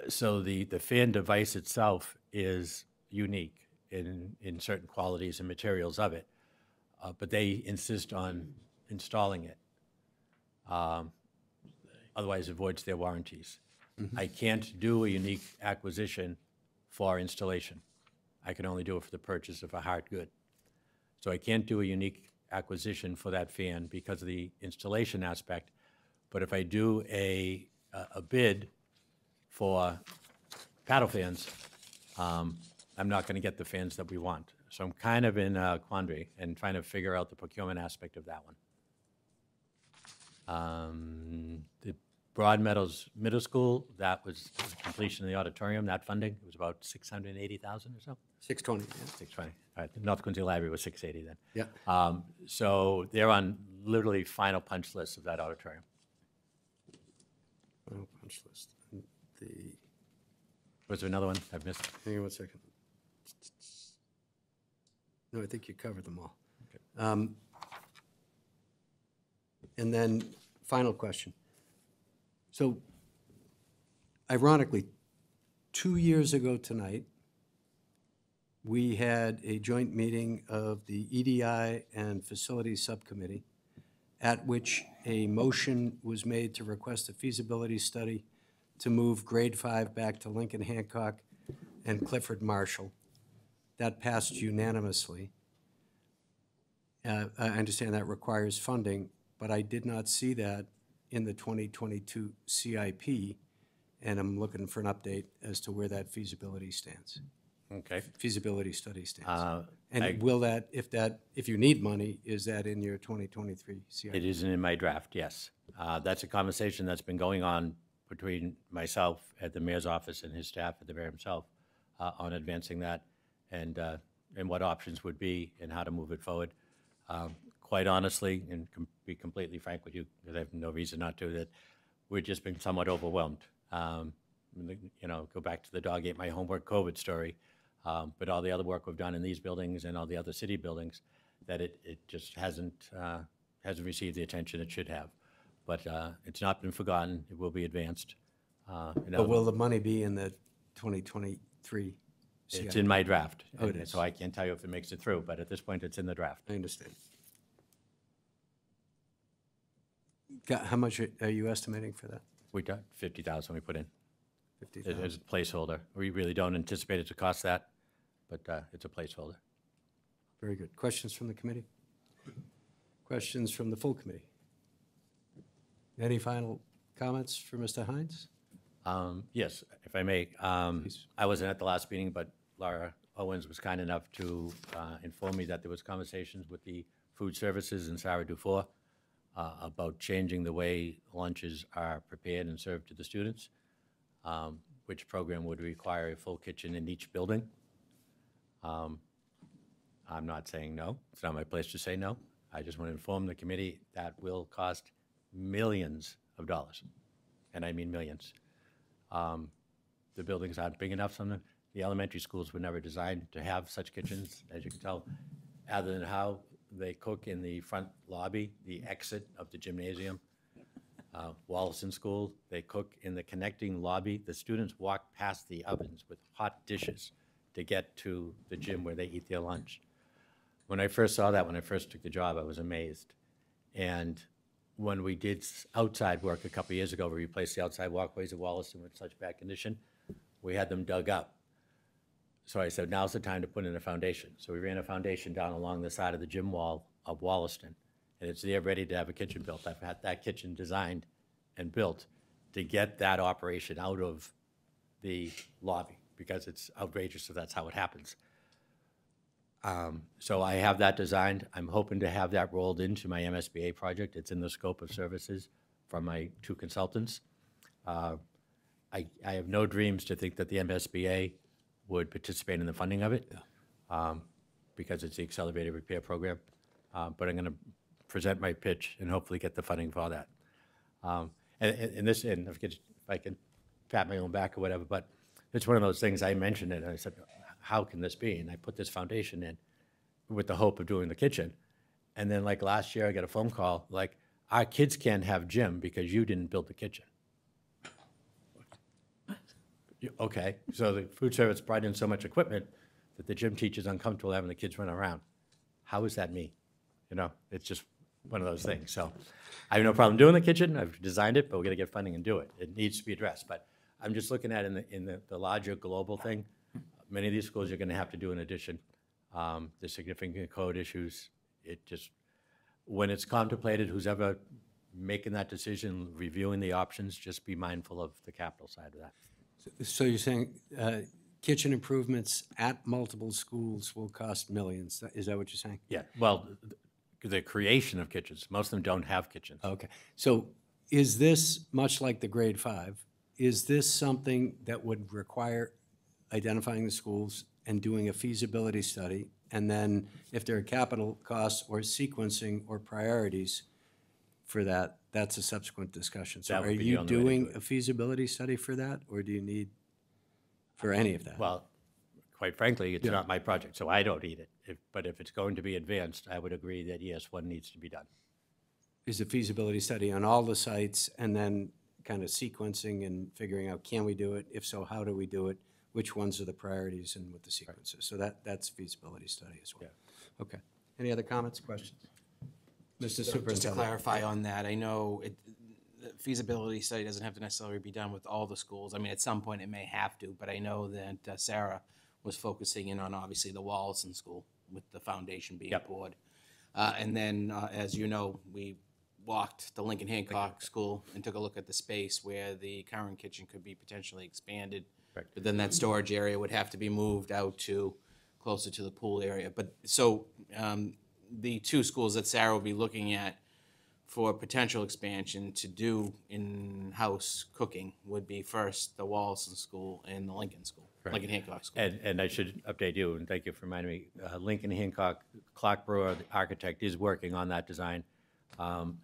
So the fan device itself is unique in certain qualities and materials of it. But they insist on installing it. Otherwise, it voids their warranties. I can't do a unique acquisition for installation. I can only do it for the purchase of a hard good. So I can't do a unique acquisition for that fan because of the installation aspect. But if I do a bid for paddle fans, I'm not going to get the fans that we want. So I'm kind of in a quandary and trying to figure out the procurement aspect of that one. The Broad Meadows Middle School, that was completion of the auditorium, that funding, it was about 680,000 or so? 620, yeah. 620. All right, the North Quincy Library was 680 then. Yeah. So they're on literally final punch list of that auditorium. Oh, punch list. The, Was there another one I've missed? hang on one second. No, I think you covered them all. And then, final question. So, ironically, 2 years ago tonight, we had a joint meeting of the EDI and Facilities Subcommittee, at which a motion was made to request a feasibility study to move grade 5 back to Lincoln Hancock and Clifford Marshall. That passed unanimously. I understand that requires funding, but I did not see that in the 2022 CIP, and I'm looking for an update as to where that feasibility stands, Okay. feasibility study stands. I- And will that, if you need money, is that in your 2023 CIP? It isn't in my draft, yes. That's a conversation that's been going on between myself at the mayor's office and his staff at the mayor himself on advancing that and what options would be and how to move it forward. Quite honestly, and be completely frank with you, because I have no reason not to, that we've just been somewhat overwhelmed. Go back to the dog ate my homework COVID story, but all the other work we've done in these buildings and all the other city buildings, that it just hasn't received the attention it should have. But it's not been forgotten. It will be advanced. But will the money be in the 2023 CIP? It's in my draft. Oh, it and is. So I can't tell you if it makes it through, but at this point, it's in the draft. I understand. How much are you estimating for that? We got 50,000 we put in 50,000? as a placeholder. We really don't anticipate it to cost that, but it's a placeholder. Very good. Questions from the committee? Questions from the full committee? Any final comments for Mr. Hines? Yes, if I may. Please. I wasn't at the last meeting, but Laura Owens was kind enough to inform me that there was conversations with the food services and Sarah Dufour about changing the way lunches are prepared and served to the students, which program would require a full kitchen in each building. I'm not saying no. It's not my place to say no. I just want to inform the committee that will cost millions of dollars, and I mean millions. The buildings aren't big enough. The elementary schools were never designed to have such kitchens, as you can tell, other than how they cook in the front lobby, the exit of the gymnasium. Wollaston School, they cook in the connecting lobby. The students walk past the ovens with hot dishes to get to the gym where they eat their lunch. When I first saw that, when I first took the job, I was amazed. And when we did outside work a couple of years ago, we replaced the outside walkways at Wollaston with such bad condition, we had them dug up. So I said, now's the time to put in a foundation. So we ran a foundation down along the side of the gym wall of Wollaston, and it's there ready to have a kitchen built. I've had that kitchen designed and built to get that operation out of the lobby, because it's outrageous if that's how it happens. So I have that designed. I'm hoping to have that rolled into my MSBA project. It's in the scope of services from my two consultants. I have no dreams to think that the MSBA would participate in the funding of it, because it's the accelerated repair program. But I'm going to present my pitch and hopefully get the funding for that. And if I can pat my own back or whatever, but it's one of those things. I mentioned it, and I said, how can this be? And I put this foundation in with the hope of doing the kitchen. And then like last year, I got a phone call, like, our kids can't have gym because you didn't build the kitchen. Okay, so the food service brought in so much equipment that the gym teacher's uncomfortable having the kids run around. How is that me? It's just one of those things. So I have no problem doing the kitchen. I've designed it, but we're gonna get funding and do it. It needs to be addressed. But I'm just looking at in the larger global thing. Many of these schools are gonna have to do an addition. There's significant code issues. It just, when it's contemplated, who's ever making that decision, reviewing the options, just be mindful of the capital side of that. So you're saying kitchen improvements at multiple schools will cost millions? Is that what you're saying? Yeah, well, the creation of kitchens. Most of them don't have kitchens. Okay, so is this, much like the grade 5, is this something that would require identifying the schools and doing a feasibility study? And then if there are capital costs or sequencing or priorities for that, that's a subsequent discussion. So That are would be the you only way to do doing it. a feasibility study for that, or do you need, for any of that? Well, quite frankly, it's not my project, so I don't need it. But if it's going to be advanced, I would agree that yes, one needs to be done. Is a feasibility study on all the sites and then kind of sequencing and figuring out, can we do it? If so, how do we do it? Which ones are the priorities and what the sequences? So that's feasibility study as well. Okay. Any other comments, questions? Mr. Just to Superintendent. clarify on that, I know the feasibility study doesn't have to necessarily be done with all the schools. I mean, at some point it may have to, but I know that Sarah was focusing in on obviously the Wollaston School with the foundation being poured. And then, as you know, we walked the Lincoln Hancock School and took a look at the space where the current kitchen could be potentially expanded. Correct. But then that storage area would have to be moved out to closer to the pool area. But so the two schools that Sarah will be looking at for potential expansion to do in-house cooking would be first the Wollaston School and the Lincoln School, Lincoln Hancock School. And I should update you, and thank you for reminding me, Lincoln Hancock, Clark Brewer, the architect, is working on that design.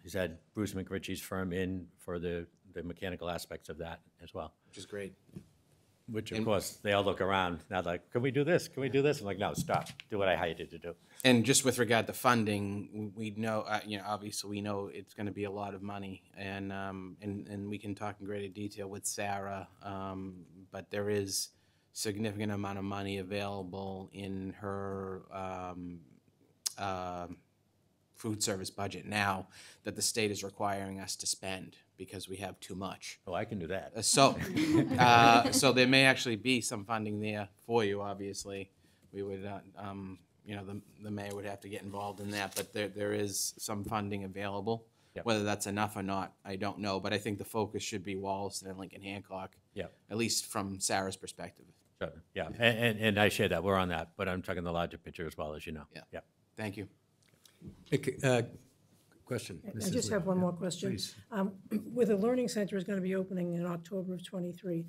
He's had Bruce McRitchie's firm in for the mechanical aspects of that as well. Which is great. Which, of course, they all look around, now like, can we do this? Can we do this? I'm like, no, stop, do what I hired you to do. And just with regard to funding, we know, obviously we know it's going to be a lot of money, and we can talk in greater detail with Sarah, but there is significant amount of money available in her food service budget now that the state is requiring us to spend because we have too much. Oh, I can do that. So there may actually be some funding there for you, obviously. We would, the mayor would have to get involved in that, but there is some funding available. Yep. Whether that's enough or not, I don't know, but I think the focus should be Wollaston and Lincoln Hancock. Yep. At least from Sarah's perspective. Sure. Yeah, and I share that, we're on that, but I'm talking the larger picture as well, as you know. Yeah. Thank you. Question. I Mrs. just Lee. have one more question. Please. Where the Learning Center is going to be opening in October of '23,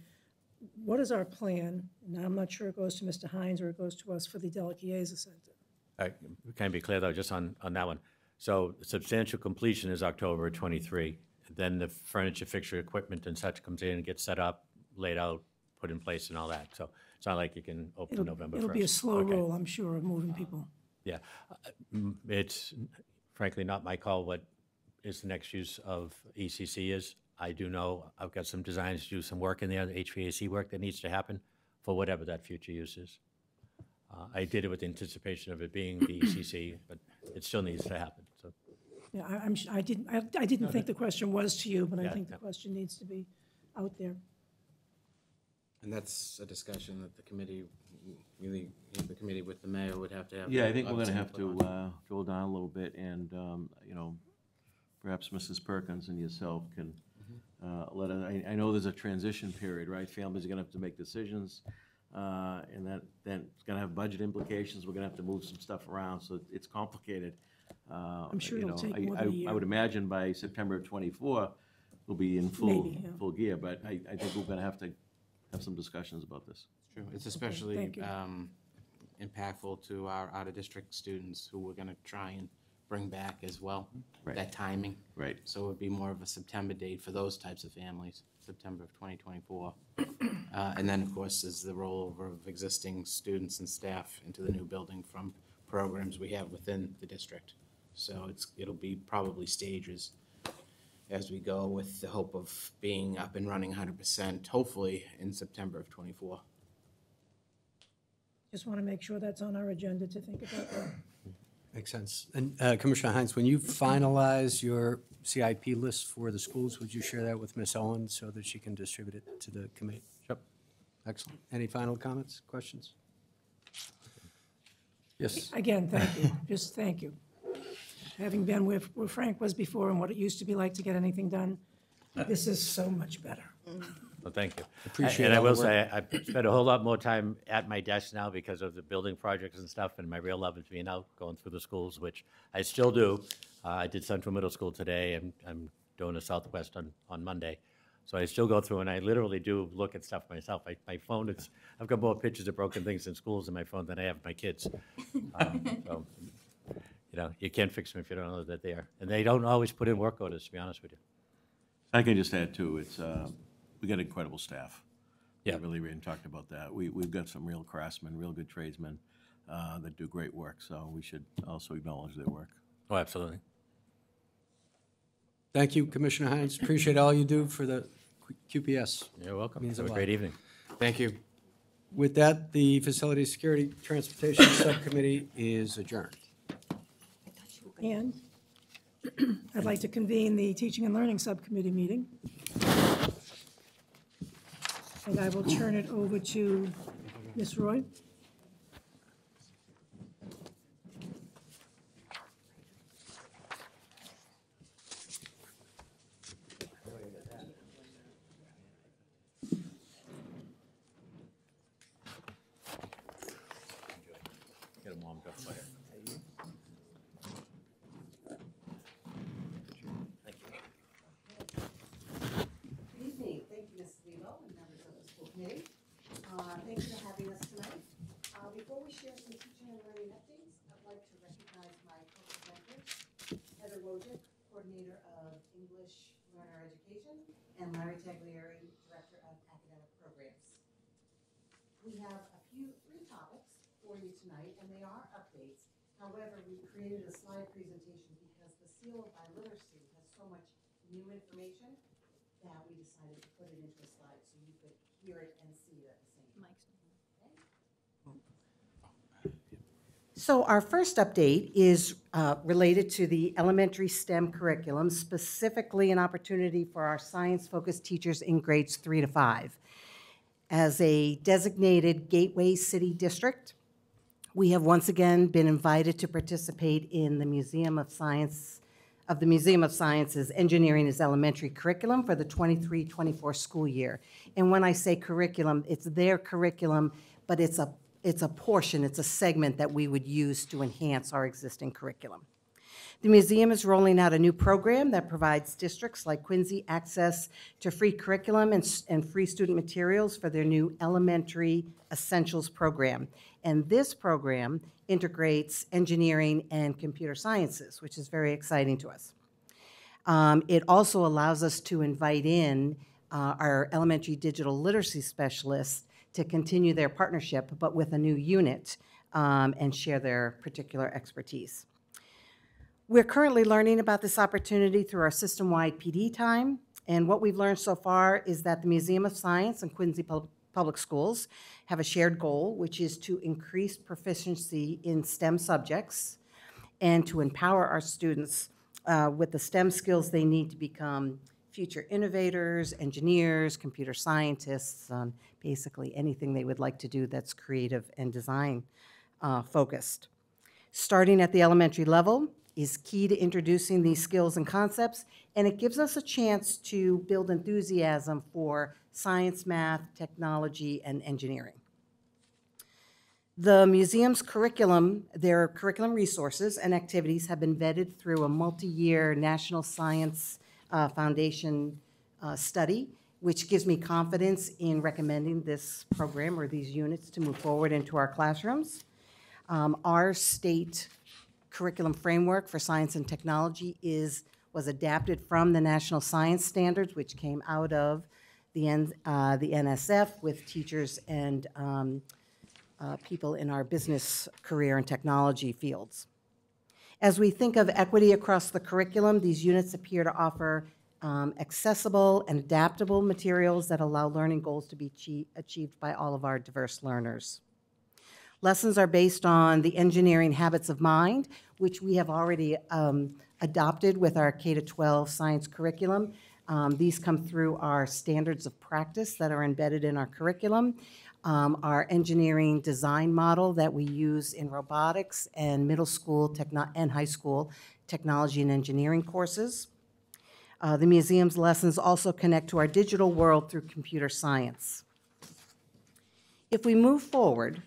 what is our plan? And I'm not sure it goes to Mr. Hines or it goes to us for the Della Chiesa Center. Can I be clear, though, just on that one? So substantial completion is October 23, then the furniture, fixture, equipment and such comes in and gets set up, laid out, put in place and all that. So it's not like you can open November 1st. It'll be a slow Okay. roll, I'm sure, of moving people. Yeah. It's frankly not my call what is the next use of ECC is. I do know I've got some designs to do some work in there, the HVAC work that needs to happen for whatever that future use is. I did it with anticipation of it being the ECC, but it still needs to happen, so. Yeah, I didn't think the question was to you, but I Yeah, think the yeah. question needs to be out there. And that's a discussion that the committee, really, the committee with the mayor would have to have. Yeah, I think we're gonna obviously have input to on. drill down a little bit and, perhaps Mrs. Perkins and yourself can let us, I know there's a transition period, right? Families are gonna have to make decisions, and then it's gonna have budget implications. We're gonna have to move some stuff around, so it's complicated. I'm sure it'll take more than a year. I would imagine by September of '24, we'll be in Maybe, yeah. full gear, but I think we're gonna have to have some discussions about this. True. It's especially thank you. impactful to our out-of-district students who we're going to try and bring back as well, Right. that timing. Right. So it would be more of a September date for those types of families, September of 2024. And then, of course, is the rollover of existing students and staff into the new building from programs we have within the district. So it'll be probably stages as we go, with the hope of being up and running 100%, hopefully in September of '24. Just want to make sure that's on our agenda to think about that. Makes sense. And Commissioner Hines, when you finalize your CIP list for the schools, would you share that with Ms. Owen so that she can distribute it to the committee? Sure. Excellent. Any final comments, questions? Yes. Again, thank you, just thank you. Having been where Frank was before and what it used to be like to get anything done, this is so much better. Well, thank you. Appreciate And I all the will work. say, I spend a whole lot more time at my desk now because of the building projects and stuff, and my real love is being out, going through the schools, which I still do. I did Central Middle School today, and I'm doing the Southwest on Monday. So I still go through, and I literally do look at stuff myself. My phone is, I've got more pictures of broken things in schools in my phone than I have of my kids. So, you know, you can't fix them if you don't know that they're there. And they don't always put in work orders, to be honest with you. I can just add too, it's, we got incredible staff. Yeah. Really, we talked about that. We've got some real craftsmen, real good tradesmen that do great work, so we should also acknowledge their work. Oh, absolutely. Thank you, Commissioner Hines. Appreciate all you do for the QPS. You're welcome. Means a Have a lot. great evening. Thank you. With that, the Facility Security Transportation Subcommittee is adjourned. And I'd like to convene the Teaching and Learning Subcommittee meeting. And I will turn it over to Ms. Roy. Get them warmed up for you. Good evening. Thank you, Ms. Lebo and members of the school committee. Thank you for having us tonight. Before we share some teaching and learning updates, I'd like to recognize my co-presenters, Heather Wojcik, Coordinator of English Learner Education, and Larry Taglieri, Director of Academic Programs. We have three topics for you tonight, and they are updates. However, we created a slide presentation because the seal of biliteracy has so much new information that we decided to put it into a slide so you could hear it and see it at the same time. So our first update is related to the elementary STEM curriculum, specifically an opportunity for our science-focused teachers in grades 3 to 5. As a designated Gateway City District, we have once again been invited to participate in the Museum of Science's Engineering as Elementary curriculum for the 23-24 school year. And when I say curriculum, it's their curriculum, but it's a portion, it's a segment that we would use to enhance our existing curriculum. The museum is rolling out a new program that provides districts like Quincy access to free curriculum and free student materials for their new Elementary Essentials program. And this program integrates engineering and computer sciences, which is very exciting to us. It also allows us to invite in our elementary digital literacy specialists to continue their partnership, but with a new unit and share their particular expertise. We're currently learning about this opportunity through our system-wide PD time, and what we've learned so far is that the Museum of Science and Quincy Public Schools have a shared goal, which is to increase proficiency in STEM subjects and to empower our students with the STEM skills they need to become future innovators, engineers, computer scientists, basically anything they would like to do that's creative and design focused. Starting at the elementary level is key to introducing these skills and concepts, and it gives us a chance to build enthusiasm for science, math, technology, and engineering. The museum's curriculum, their curriculum resources and activities have been vetted through a multi-year National Science Foundation study, which gives me confidence in recommending this program or these units to move forward into our classrooms. Our state curriculum framework for science and technology was adapted from the National Science Standards, which came out of the NSF with teachers and people in our business, career, and technology fields. As we think of equity across the curriculum, these units appear to offer accessible and adaptable materials that allow learning goals to be achieved by all of our diverse learners. Lessons are based on the engineering habits of mind, which we have already adopted with our K-12 science curriculum. These come through our standards of practice that are embedded in our curriculum, our engineering design model that we use in robotics and middle school and high school technology and engineering courses. The museum's lessons also connect to our digital world through computer science. If we move forward,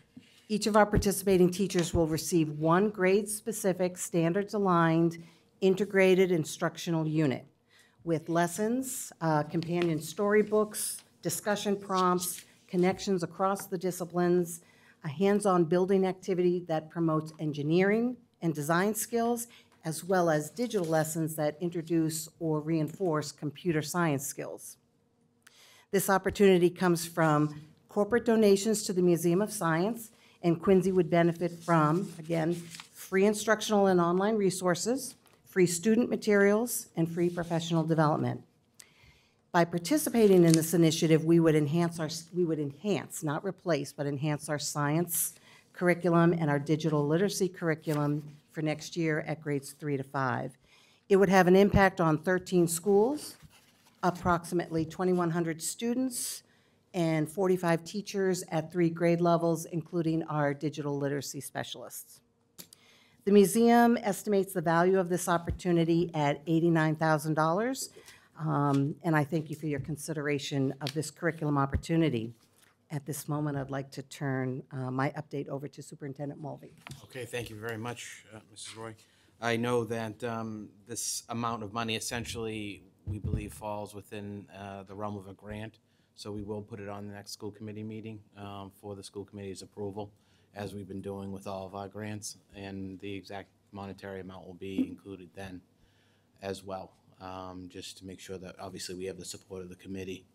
each of our participating teachers will receive one grade-specific, standards-aligned, integrated instructional unit with lessons, companion storybooks, discussion prompts, connections across the disciplines, a hands-on building activity that promotes engineering and design skills, as well as digital lessons that introduce or reinforce computer science skills. This opportunity comes from corporate donations to the Museum of Science, and Quincy would benefit from, again, free instructional and online resources, free student materials, and free professional development. By participating in this initiative, we would enhance, not replace, but enhance our science curriculum and our digital literacy curriculum for next year at grades 3 to 5. It would have an impact on 13 schools, approximately 2,100 students, and 45 teachers at 3 grade levels, including our digital literacy specialists. The museum estimates the value of this opportunity at $89,000, and I thank you for your consideration of this curriculum opportunity. At this moment, I'd like to turn my update over to Superintendent Mulvey. Okay, thank you very much, Mrs. Roy. I know that this amount of money essentially, we believe, falls within the realm of a grant, so we will put it on the next school committee meeting for the school committee's approval, as we've been doing with all of our grants, and the exact monetary amount will be included then as well, just to make sure that obviously we have the support of the committee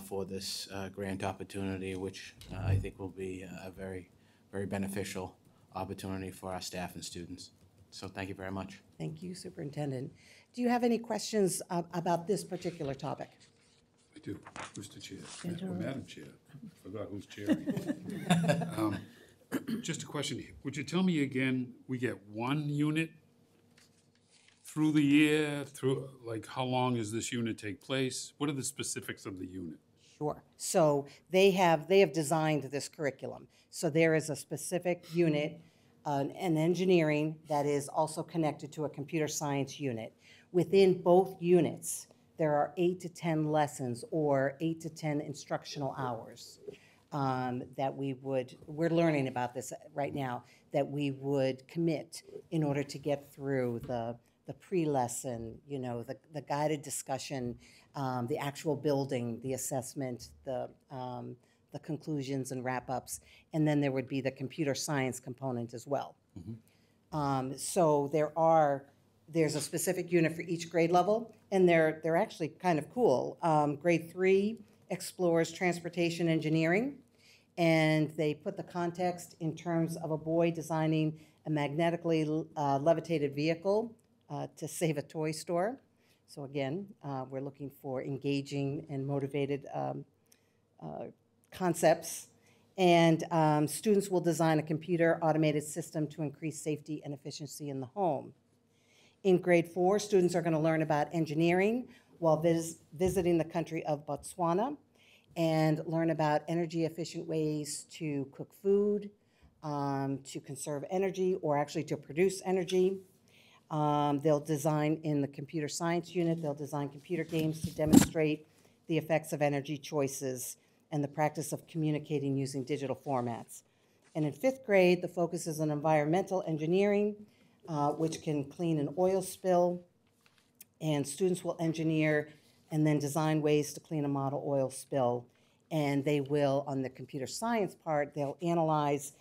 for this grant opportunity, which I think will be a very, very beneficial opportunity for our staff and students. So thank you very much. Thank you, Superintendent. Do you have any questions about this particular topic? I do, Mr. Chair, or Madam Chair, forgot who's chairing. Just a question, would you tell me again, we get one unit through the year, through, like, how long does this unit take place? What are the specifics of the unit? Sure. So they have designed this curriculum. So there is a specific unit, an engineering that is also connected to a computer science unit. Within both units, there are 8 to 10 lessons or 8 to 10 instructional hours that we're learning about this right now, that we would commit in order to get through the pre-lesson, you know, the guided discussion, the actual building, the assessment, the conclusions and wrap-ups, and then there would be the computer science component as well. So there's a specific unit for each grade level, and they're actually kind of cool. Grade 3 explores transportation engineering, and they put the context in terms of a boy designing a magnetically levitated vehicle to save a toy store. So again, we're looking for engaging and motivated concepts. And students will design a computer automated system to increase safety and efficiency in the home. In grade 4, students are going to learn about engineering while visiting the country of Botswana, and learn about energy efficient ways to cook food, to conserve energy, or actually to produce energy. They'll design, in the computer science unit, they'll design computer games to demonstrate the effects of energy choices and the practice of communicating using digital formats. And in 5th grade, the focus is on environmental engineering, which can clean an oil spill, and students will engineer and then design ways to clean a model oil spill. And they will, on the computer science part, they'll analyze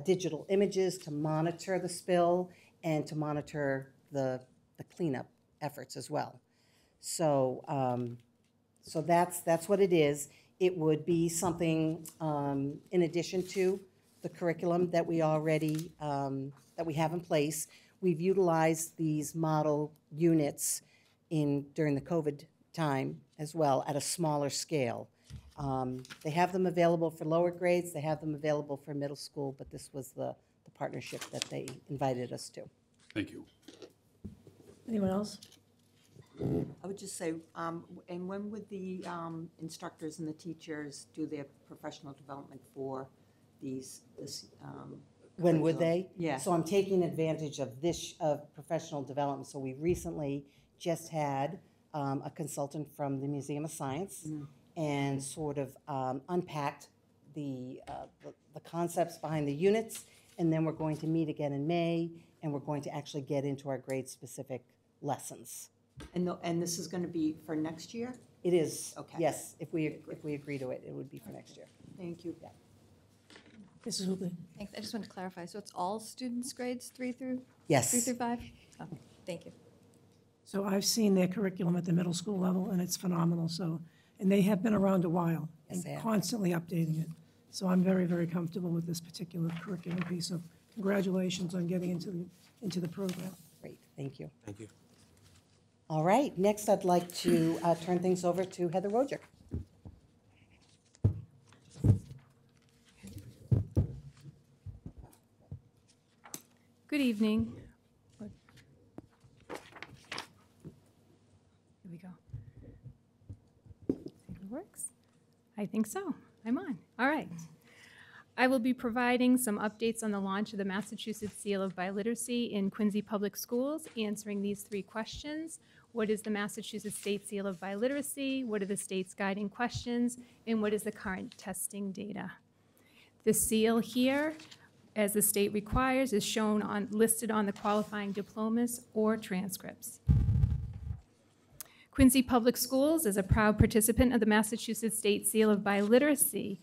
digital images to monitor the spill and to monitor the cleanup efforts as well. So, so that's what it is. It would be something in addition to the curriculum that we already, that we have in place. We've utilized these model units during the COVID time as well at a smaller scale. They have them available for lower grades, they have them available for middle school, but this was the partnership that they invited us to. Thank you. Anyone else? I would just say, and when would the instructors and the teachers do their professional development for this? When would they? Yeah. So I'm taking advantage of this, of professional development. So we recently just had a consultant from the Museum of Science and sort of unpacked the concepts behind the units. And then we're going to meet again in May, and we're going to actually get into our grade-specific lessons. And this is going to be for next year? It is, Okay. yes, if we agree to it, it would be for next year. Thank you. Mrs. Hubley? Thanks. I just wanted to clarify. So it's all students' grades 3 through Yes. 5? Oh, thank you. So I've seen their curriculum at the middle school level, and it's phenomenal, so, and they have been around a while Yes, and they have. constantly updating it. So I'm very, very comfortable with this particular curriculum piece, so congratulations on getting into the program. Great, thank you. Thank you. All right, next I'd like to turn things over to Heather Wojcik. Good evening. Here we go. See if it works. I think so. I'm on. All right. I will be providing some updates on the launch of the Massachusetts Seal of Biliteracy in Quincy Public Schools, answering these 3 questions. What is the Massachusetts State Seal of Biliteracy? What are the state's guiding questions? And what is the current testing data? The seal here, as the state requires, is shown listed on the qualifying diplomas or transcripts. Quincy Public Schools is a proud participant of the Massachusetts State Seal of Biliteracy.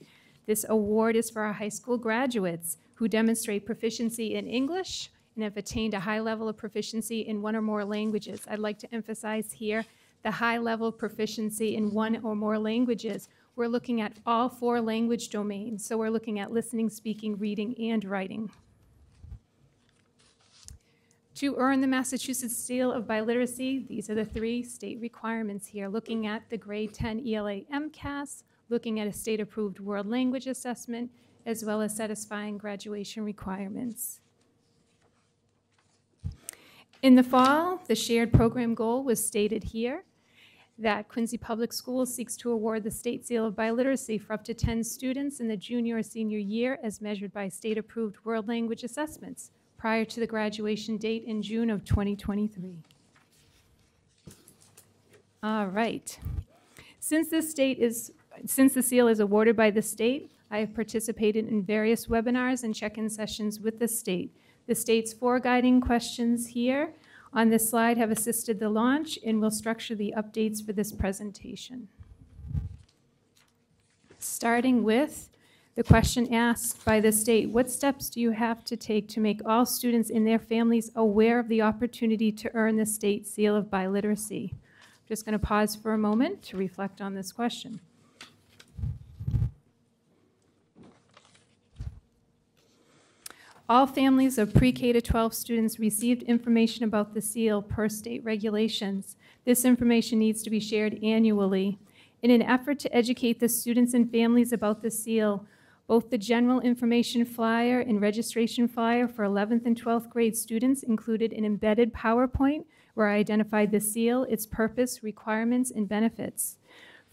This award is for our high school graduates who demonstrate proficiency in English and have attained a high level of proficiency in 1 or more languages. I'd like to emphasize here the high level of proficiency in 1 or more languages. We're looking at all 4 language domains, so we're looking at listening, speaking, reading, and writing. To earn the Massachusetts Seal of Biliteracy, these are the 3 state requirements here, looking at the grade 10 ELA MCAS, looking at a state-approved world language assessment, as well as satisfying graduation requirements. In the fall, the shared program goal was stated here, that Quincy Public Schools seeks to award the State Seal of Biliteracy for up to 10 students in the junior or senior year as measured by state-approved world language assessments prior to the graduation date in June of 2023. All right. Since the seal is awarded by the state, I have participated in various webinars and check-in sessions with the state. The state's 4 guiding questions here on this slide have assisted the launch and will structure the updates for this presentation. Starting with the question asked by the state, what steps do you have to take to make all students and their families aware of the opportunity to earn the State Seal of Biliteracy? I'm just going to pause for a moment to reflect on this question. All families of pre-K to 12 students received information about the seal per state regulations. This information needs to be shared annually. In an effort to educate the students and families about the seal, both the general information flyer and registration flyer for 11th and 12th grade students included an embedded PowerPoint where I identified the seal, its purpose, requirements, and benefits.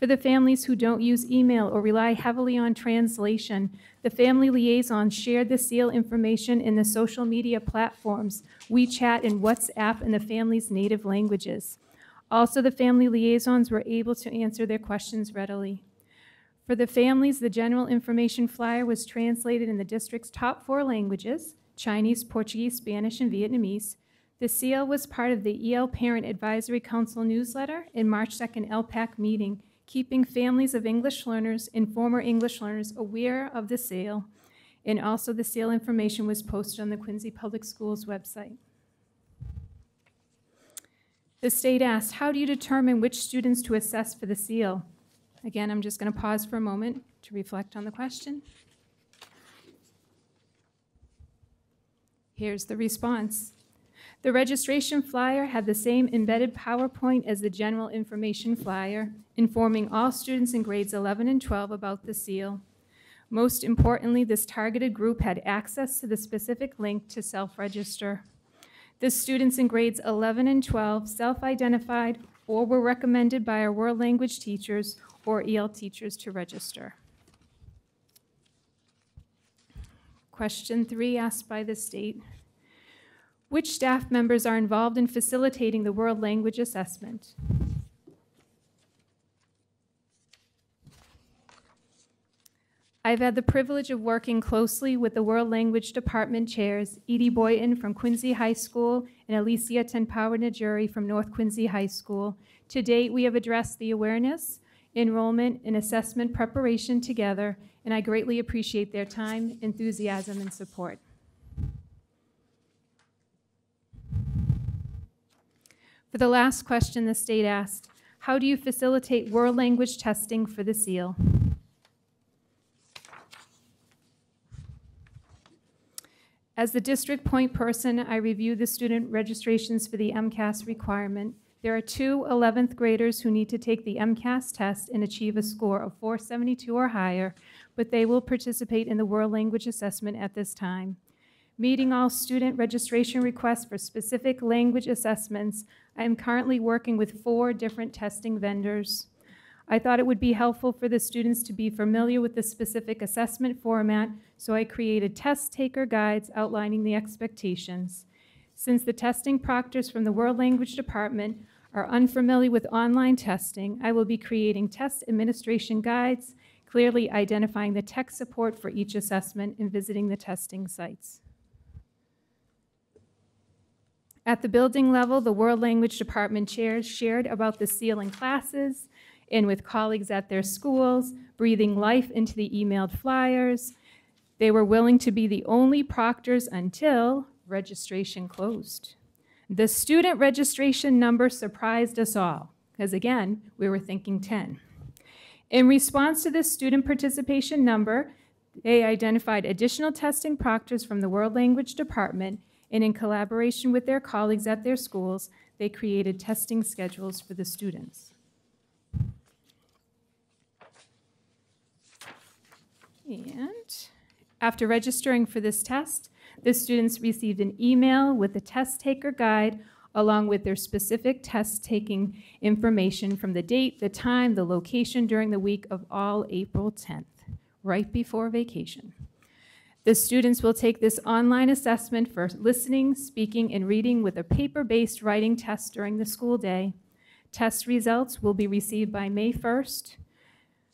For the families who don't use email or rely heavily on translation, the family liaison shared the seal information in the social media platforms, WeChat and WhatsApp, in the family's native languages. Also, the family liaisons were able to answer their questions readily. For the families, the general information flyer was translated in the district's top 4 languages, Chinese, Portuguese, Spanish, and Vietnamese. The seal was part of the EL Parent Advisory Council newsletter and March 2nd LPAC meeting, keeping families of English learners and former English learners aware of the seal, and also the seal information was posted on the Quincy Public Schools website. The state asked, how do you determine which students to assess for the seal? Again, I'm just going to pause for a moment to reflect on the question. Here's the response. The registration flyer had the same embedded PowerPoint as the general information flyer, informing all students in grades 11 and 12 about the seal. Most importantly, this targeted group had access to the specific link to self-register. The students in grades 11 and 12 self-identified or were recommended by our world language teachers or EL teachers to register. Question 3 asked by the state, which staff members are involved in facilitating the world language assessment? I've had the privilege of working closely with the World Language Department chairs, Edie Boynton from Quincy High School and Alicia Tenpower Najuri from North Quincy High School. To date, we have addressed the awareness, enrollment, and assessment preparation together, and I greatly appreciate their time, enthusiasm, and support. For the last question the state asked, how do you facilitate world language testing for the SEAL? As the district point person, I review the student registrations for the MCAS requirement. There are 2 11th graders who need to take the MCAS test and achieve a score of 472 or higher, but they will participate in the world language assessment at this time. Meeting all student registration requests for specific language assessments, I am currently working with 4 different testing vendors. I thought it would be helpful for the students to be familiar with the specific assessment format, so I created test taker guides outlining the expectations. Since the testing proctors from the World Language Department are unfamiliar with online testing, I will be creating test administration guides, clearly identifying the tech support for each assessment and visiting the testing sites. At the building level, the World Language Department chairs shared about the SEAL in classes and with colleagues at their schools, breathing life into the emailed flyers. They were willing to be the only proctors until registration closed. The student registration number surprised us all, because again, we were thinking 10. In response to this student participation number, they identified additional testing proctors from the World Language Department, and in collaboration with their colleagues at their schools, they created testing schedules for the students. And after registering for this test, the students received an email with the test taker guide along with their specific test taking information from the date, the time, the location during the week of all April 10th, right before vacation. The students will take this online assessment for listening, speaking, and reading with a paper-based writing test during the school day. Test results will be received by May 1st.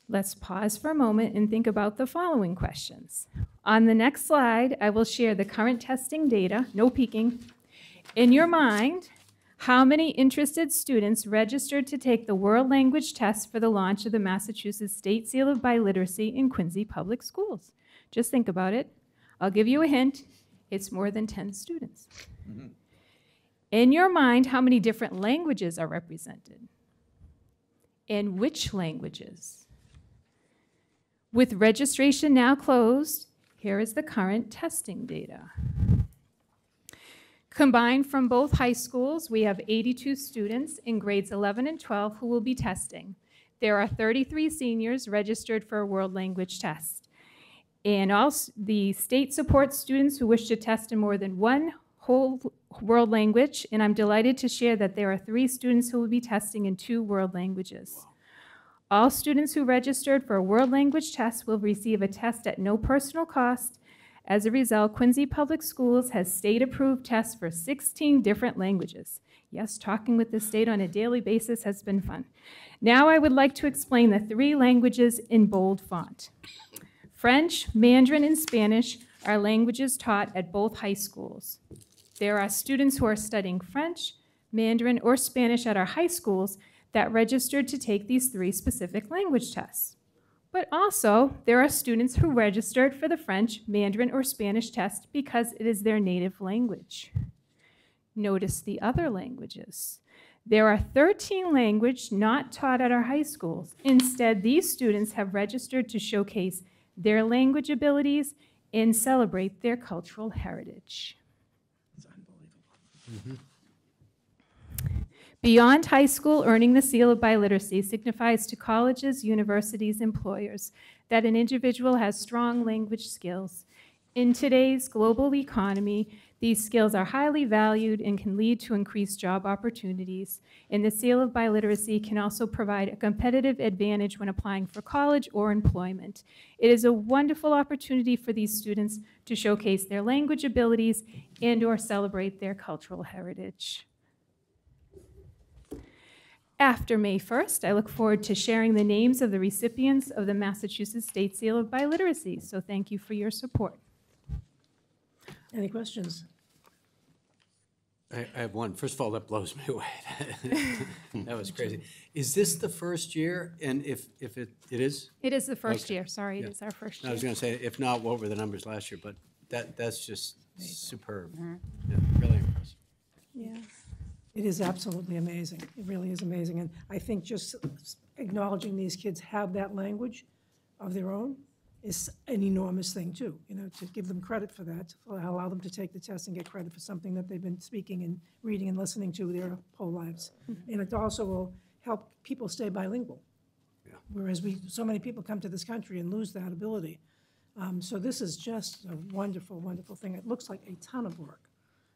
Let's pause for a moment and think about the following questions. On the next slide, I will share the current testing data, no peeking. In your mind, how many interested students registered to take the World Language Test for the launch of the Massachusetts State Seal of Biliteracy in Quincy Public Schools? Just think about it. I'll give you a hint. It's more than 10 students. Mm-hmm. In your mind, how many different languages are represented? And which languages? With registration now closed, here is the current testing data. Combined from both high schools, we have 82 students in grades 11 and 12 who will be testing. There are 33 seniors registered for a world language test. And also the state supports students who wish to test in more than one whole world language, and I'm delighted to share that there are 3 students who will be testing in 2 world languages. All students who registered for a world language test will receive a test at no personal cost. As a result, Quincy Public Schools has state-approved tests for 16 different languages. Yes, talking with the state on a daily basis has been fun. Now I would like to explain the 3 languages in bold font. French, Mandarin, and Spanish are languages taught at both high schools. There are students who are studying French, Mandarin, or Spanish at our high schools that registered to take these 3 specific language tests. But also, there are students who registered for the French, Mandarin, or Spanish test because it is their native language. Notice the other languages. There are 13 languages not taught at our high schools. Instead, these students have registered to showcase their language abilities and celebrate their cultural heritage. It's unbelievable. Mm-hmm. Beyond high school, earning the seal of biliteracy signifies to colleges, universities, employers that an individual has strong language skills. In today's global economy, these skills are highly valued and can lead to increased job opportunities. And the seal of biliteracy can also provide a competitive advantage when applying for college or employment. It is a wonderful opportunity for these students to showcase their language abilities and/or celebrate their cultural heritage. After May 1st, I look forward to sharing the names of the recipients of the Massachusetts State Seal of Biliteracy. So thank you for your support. Any questions? I have one. First of all, that blows me away. That was crazy. Is this the first year? And if it is? It is the first Okay. year. Sorry, Yeah. it is our first I was year. going to say, if not, what were the numbers last year? But that's just superb. Yeah, really impressive. Yeah. It is absolutely amazing. It really is amazing. And I think just acknowledging these kids have that language of their own is an enormous thing too, to give them credit for that, to allow them to take the test and get credit for something that they've been speaking and reading and listening to their whole lives. And it also will help people stay bilingual. Yeah. Whereas so many people come to this country and lose that ability. So this is just a wonderful, wonderful thing. It looks like a ton of work.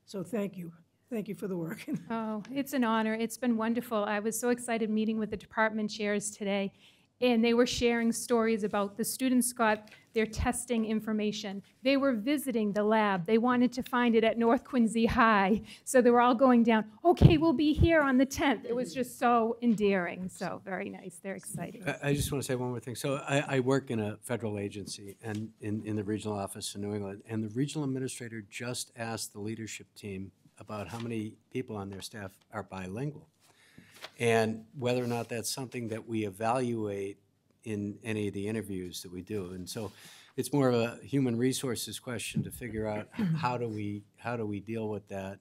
So thank you. Thank you for the work. Oh, it's an honor. It's been wonderful. I was so excited meeting with the department chairs today, and they were sharing stories about the students got their testing information. They were visiting the lab. They wanted to find it at North Quincy High. So they were all going down, okay, we'll be here on the 10th. It was just so endearing. So very nice. They're excited. I just want to say one more thing. So I work in a federal agency and in the regional office in New England, and the regional administrator just asked the leadership team about how many people on their staff are bilingual, and whether or not that's something that we evaluate in any of the interviews that we do. And so it's more of a human resources question to figure out how do we deal with that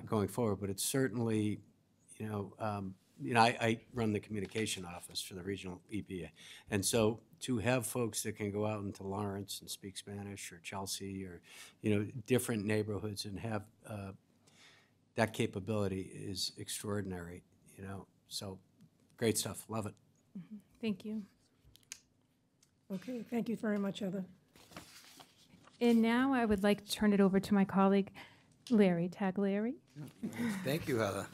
going forward. But it's certainly, I run the communication office for the regional EPA, and so to have folks that can go out into Lawrence and speak Spanish, or Chelsea, or different neighborhoods, and have that capability is extraordinary. So great stuff. Love it. Thank you. Okay, thank you very much, Heather. And now I would like to turn it over to my colleague, Larry Taglieri. Thank you, Heather.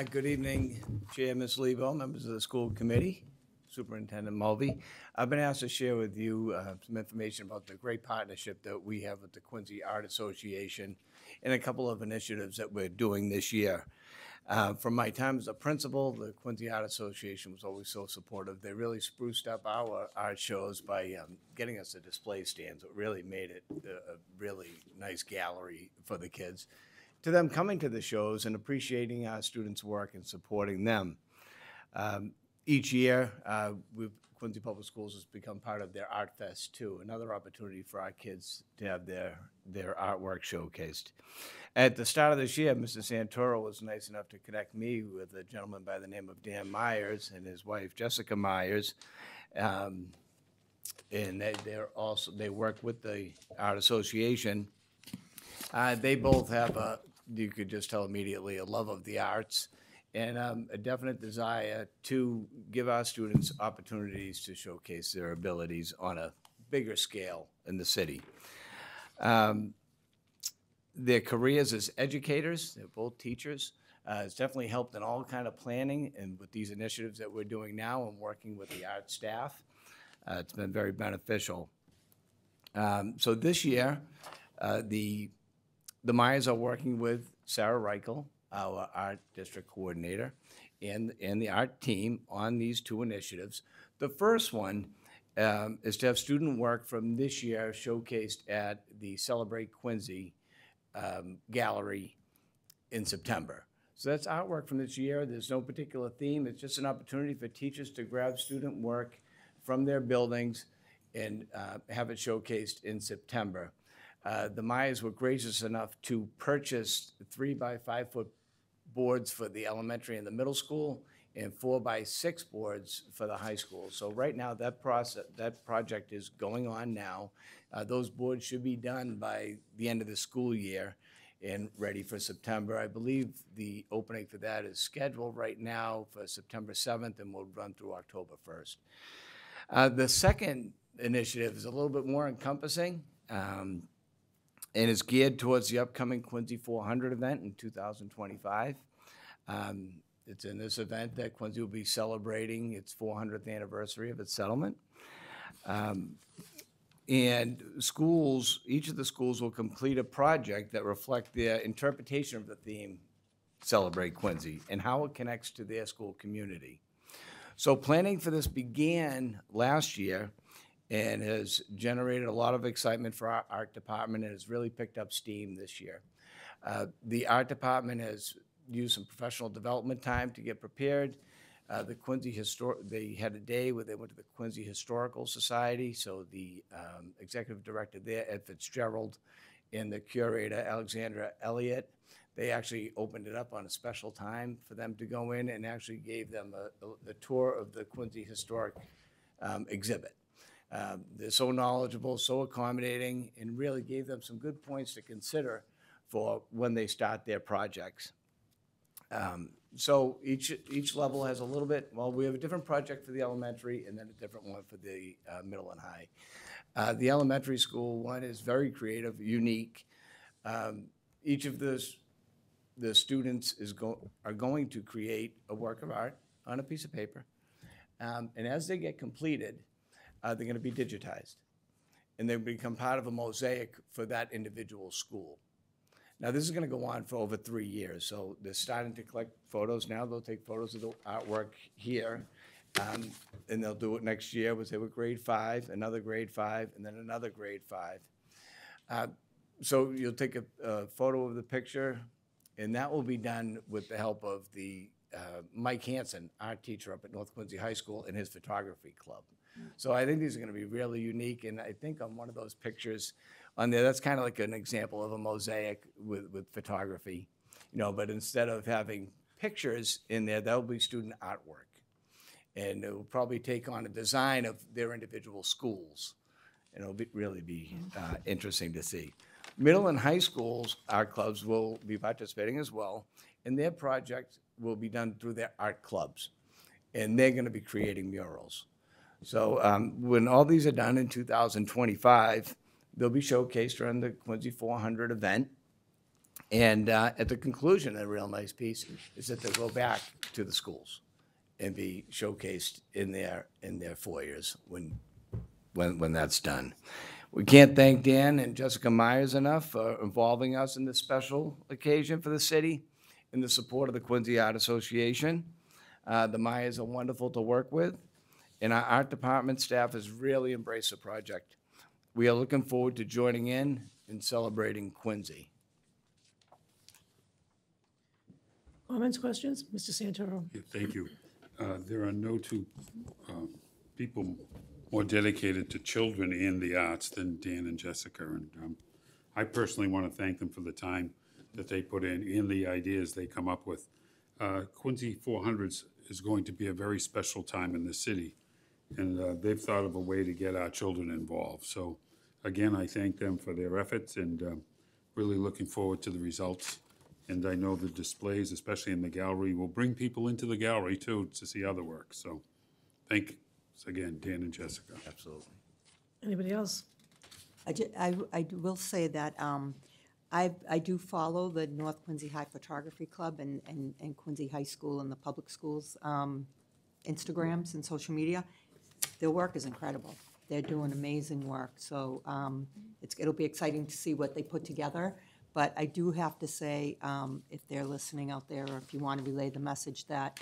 Good evening, Chair Ms. Lebo, members of the school committee, Superintendent Mulvey. I've been asked to share with you some information about the great partnership that we have with the Quincy Art Association and a couple of initiatives that we're doing this year. From my time as a principal, the Quincy Art Association was always so supportive. They really spruced up our art shows by getting us a display stand. So it really made it a really nice gallery for the kids. To them coming to the shows and appreciating our students' work and supporting them. Each year, Quincy Public Schools has become part of their Art Fest too, another opportunity for our kids to have their artwork showcased. At the start of this year, Mr. Santoro was nice enough to connect me with a gentleman by the name of Dan Myers and his wife Jessica Myers, and they work with the Art Association. They both have you could just tell immediately, a love of the arts and a definite desire to give our students opportunities to showcase their abilities on a bigger scale in the city. Their careers as educators, they're both teachers. It's definitely helped in all kind of planning and with these initiatives that we're doing now and working with the art staff. It's been very beneficial. So this year, the Myers are working with Sarah Reichel, our art district coordinator, and the art team on these two initiatives. The first one is to have student work from this year showcased at the Celebrate Quincy gallery in September. So that's artwork from this year. There's no particular theme. It's just an opportunity for teachers to grab student work from their buildings and have it showcased in September. The Myers were gracious enough to purchase 3 by 5 foot boards for the elementary and the middle school and 4 by 6 boards for the high school. So right now that project is going on now. Those boards should be done by the end of the school year and ready for September. I believe the opening for that is scheduled right now for September 7th and will run through October 1st. The second initiative is a little bit more encompassing. And is geared towards the upcoming Quincy 400 event in 2025. It's in this event that Quincy will be celebrating its 400th anniversary of its settlement. And schools, each of the schools will complete a project that reflect their interpretation of the theme celebrate Quincy and how it connects to their school community. So planning for this began last year and has generated a lot of excitement for our art department and has really picked up steam this year. The art department has used some professional development time to get prepared. The Quincy they had a day where they went to the Quincy Historical Society, so the executive director there, Ed Fitzgerald, and the curator, Alexandra Elliott, they actually opened it up on a special time for them to go in and actually gave them a tour of the Quincy Historic exhibit. They're so knowledgeable, so accommodating, and really gave them some good points to consider for when they start their projects. So each level has a little bit, well, we have a different project for the elementary and then a different one for the middle and high. The elementary school one is very creative, unique. Each of the students are going to create a work of art on a piece of paper. And as they get completed, they're going to be digitized. And they become part of a mosaic for that individual school. Now, this is going to go on for over 3 years, so they're starting to collect photos now. They'll take photos of the artwork here, and they'll do it next year. We'll say with grade 5, another grade 5, and then another grade 5. So you'll take a photo of the picture, and that will be done with the help of the Mike Hansen, art teacher up at North Quincy High School, and his photography club. So I think these are going to be really unique, and I think on one of those pictures on there, that's kind of like an example of a mosaic with photography, you know, but instead of having pictures in there, that'll be student artwork. And it will probably take on a design of their individual schools, and it'll really be interesting to see. Middle and high schools, art clubs will be participating as well, and their project will be done through their art clubs, and they're going to be creating murals. So when all these are done in 2025, they'll be showcased around the Quincy 400 event. And at the conclusion, a real nice piece is that they'll go back to the schools and be showcased in their foyers when that's done. We can't thank Dan and Jessica Myers enough for involving us in this special occasion for the city and the support of the Quincy Art Association. The Myers are wonderful to work with, and our art department staff has really embraced the project. We are looking forward to joining in and celebrating Quincy. Comments, questions? Mr. Santoro? Yeah, thank you. There are no two people more dedicated to children and the arts than Dan and Jessica. And I personally want to thank them for the time that they put in and the ideas they come up with. Quincy 400s is going to be a very special time in the city, and they've thought of a way to get our children involved. So again, I thank them for their efforts and really looking forward to the results. And I know the displays, especially in the gallery, will bring people into the gallery too to see other work. So thanks again, Dan and Jessica. Absolutely. Anybody else? I will say that I do follow the North Quincy High Photography Club and Quincy High School and the public schools Instagrams and social media. Their work is incredible. They're doing amazing work. So it'll be exciting to see what they put together. But I do have to say, if they're listening out there, or if you want to relay the message, that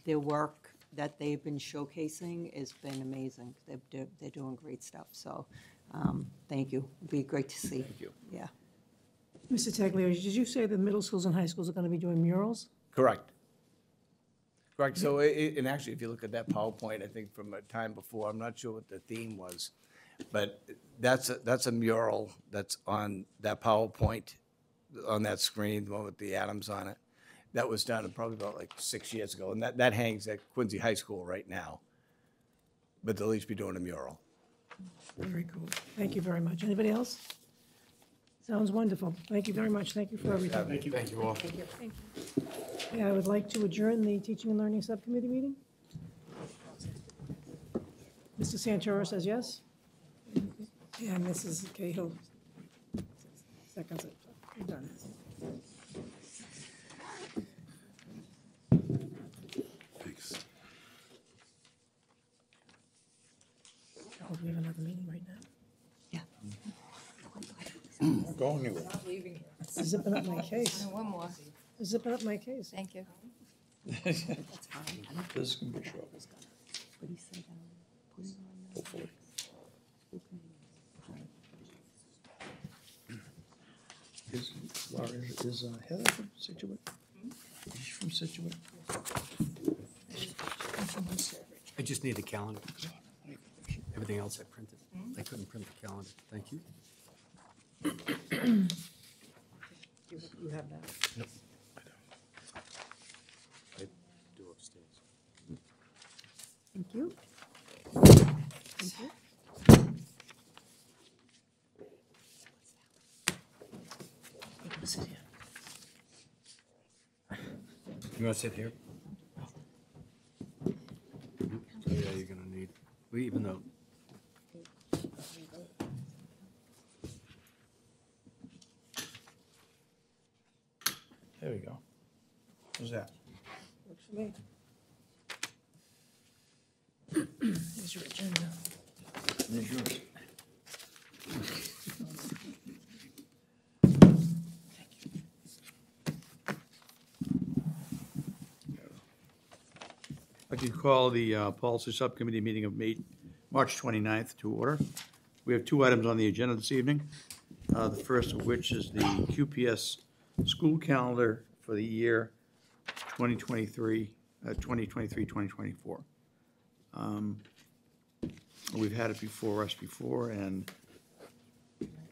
their work that they've been showcasing has been amazing. They're doing great stuff. So thank you. It'd be great to see. Thank you. Yeah. Mr. Taglioni, did you say the middle schools and high schools are going to be doing murals? Correct. Correct. So, and actually, if you look at that PowerPoint, I think from a time before, I'm not sure what the theme was, but that's a mural that's on that PowerPoint, on that screen, the one with the atoms on it. That was done probably about like 6 years ago, and that hangs at Quincy High School right now. But they'll each be doing a mural. Very cool. Thank you very much. Anybody else? Sounds wonderful. Thank you very much. Thank you for everything. Thank you all. Thank you. Yeah, I would like to adjourn the Teaching and Learning Subcommittee meeting. Mr. Santoro says yes. And Mrs. Cahill seconds it. We're done. Thanks. Oh, we have another meeting right now. Go anywhere. Zipping up my case. One more. zipping up my case. Thank you. This is gonna be short, But he said, putting on the hopefully. school committee. Is, Laura, is Heather from Situate? Is she from Situate? I just need a calendar. Everything else I printed. I couldn't print the calendar. Thank you. You have that. Nope. Thank you. You want to sit here? So, yeah, you're gonna need, well, even though. There we go. Who's that? Works for me. Here's your agenda. There's yours. I can call the Policy Subcommittee meeting of March 29th to order. We have two items on the agenda this evening. The first of which is the QPS school calendar for the year 2023-2024. We've had it before us before, and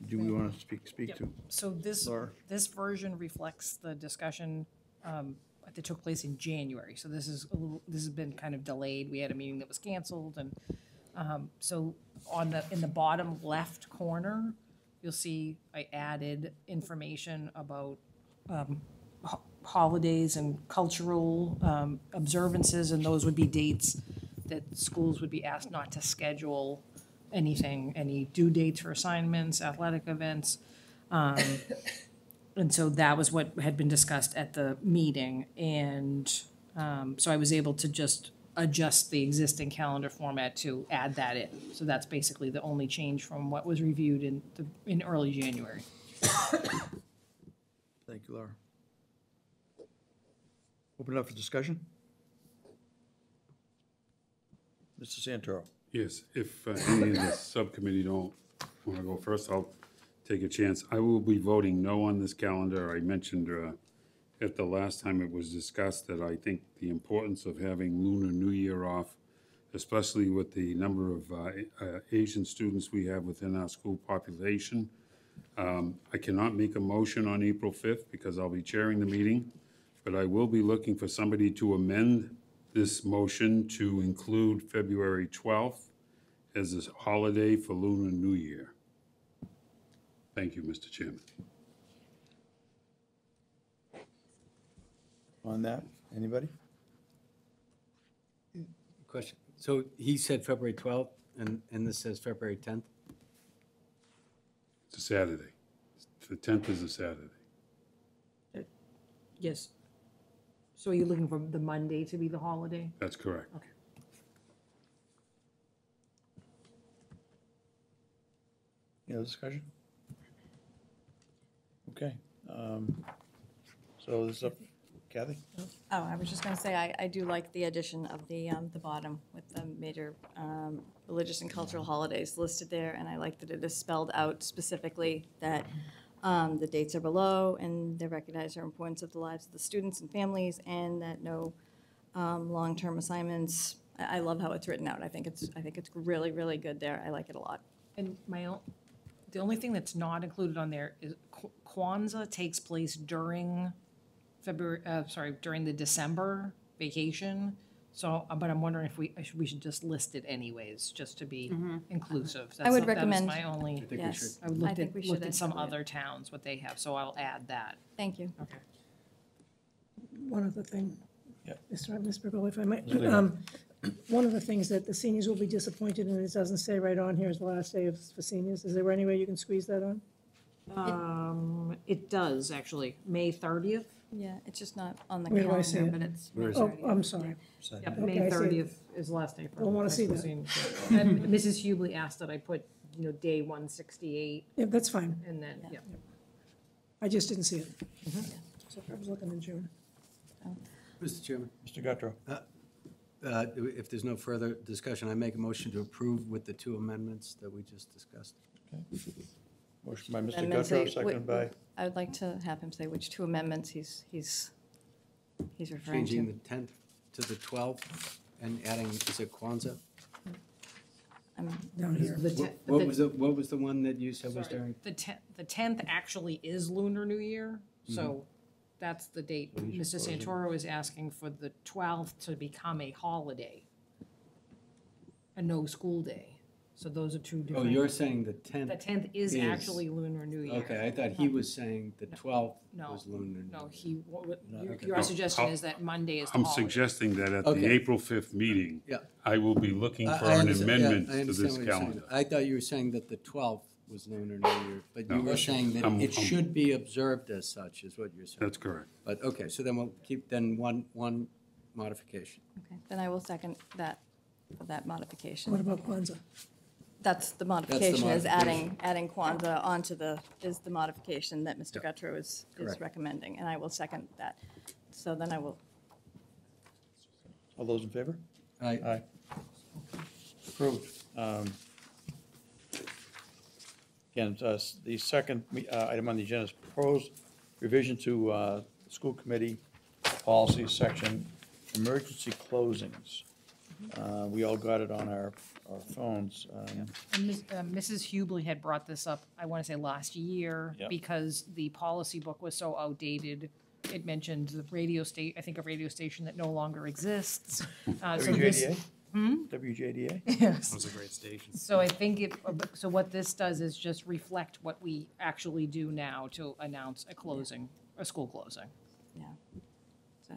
do we want to speak to? So this, Laura? this version reflects the discussion that took place in January. So this is this has been kind of delayed. We had a meeting that was canceled, and so in the bottom left corner, you'll see I added information about holidays and cultural observances, and those would be dates that schools would be asked not to schedule anything, any due dates for assignments, athletic events. And so that was what had been discussed at the meeting. And so I was able to just adjust the existing calendar format to add that in. So that's basically the only change from what was reviewed in early January. Thank you, Laura. Open it up for discussion. Mr. Santoro. Yes, if any of the subcommittee don't want to go first, I'll take a chance. I will be voting no on this calendar. I mentioned at the last time it was discussed that I think the importance of having Lunar New Year off, especially with the number of Asian students we have within our school population. I cannot make a motion on April 5th because I'll be chairing the meeting, but I will be looking for somebody to amend this motion to include February 12th as a holiday for Lunar New Year. Thank you, Mr. Chairman. On that, anybody? Question. So he said February 12th, and this says February 10th? It's a Saturday. The 10th is a Saturday. Yes. So are you looking for the Monday to be the holiday? That's correct. Okay. Any other discussion? Okay. So this is up, Kathy? Oh, I was just gonna say, I do like the addition of the bottom with the major religious and cultural holidays listed there, and I like that it is spelled out specifically that the dates are below, and they recognize the importance of the lives of the students and families, and that no long-term assignments. I love how it's written out. I think it's really, really good there. I like it a lot. And the only thing that's not included on there is Kwanzaa takes place during during the December vacation. So, but I'm wondering if we should just list it anyways, just to be inclusive. I would That was recommend. my only. Yes, I looked think we at, should looked at some include it. other towns, what they have, so I'll add that. Thank you. Okay. One other thing. Yeah. Ms. Burgoll, if I might. Leah. One of the things that the seniors will be disappointed in, it doesn't say right on here is the last day for seniors. Is there any way you can squeeze that on? It does, actually, May 30th. Yeah, it's just not on the Where do I see calendar, it? but it's. Where is Oh, I'm sorry. Yep, Okay, May I see it. 30th is last day. for Don't wanna high see school that. seniors. And Mrs. Hubley asked that I put, day 168, Yeah, that's fine. and then, yeah. I just didn't see it. So I was looking in June. Mr. Chairman, Mr. Guttrow. if there's no further discussion, I make a motion to approve with the two amendments that we just discussed. Motion by Mr. Amendments, Guttrow, wait, seconded by, I would like to have him say which two amendments he's referring Changing to. the 10th to the 12th and adding, is it Kwanzaa? Down here. What was the one that you said was during? The 10th actually is Lunar New Year, so that's the date. Mr. Santoro is asking for the 12th to become a holiday, a no school day. So those are two Oh, different. you're saying the 10th? The 10th is actually Lunar New Year. Okay, I thought he was saying the 12th No, was Lunar New no, Year. Okay. your suggestion is that Monday is the I'm holiday. suggesting that at Okay. the April 5th meeting, Yeah. I will be looking for I an understand- yeah, amendment I to understand this what you're saying. calendar. I thought you were saying that the 12th was Lunar New Year, but you No. were saying that it should be observed as such, is what you're saying. That's correct. But, okay, so then we'll keep then one modification. Okay, then I will second that, for that modification. What about Kwanzaa? That's the modification, is modification. adding Kwanzaa onto is the modification that Mr. Guttrow is Correct. recommending, and I will second that. So then I will, all those in favor? Aye. Aye. Approved. Again, the second item on the agenda is proposed revision to school committee policy section, emergency closings. We all got it on our phones. And Mrs. Hubley had brought this up, I want to say last year, Yep. because the policy book was so outdated. It mentioned the I think a radio station that no longer exists. So this- WJDA? WJDA? Yes. That was a great station. So I think so what this does is just reflect what we actually do now to announce a closing, a school closing. yeah. So,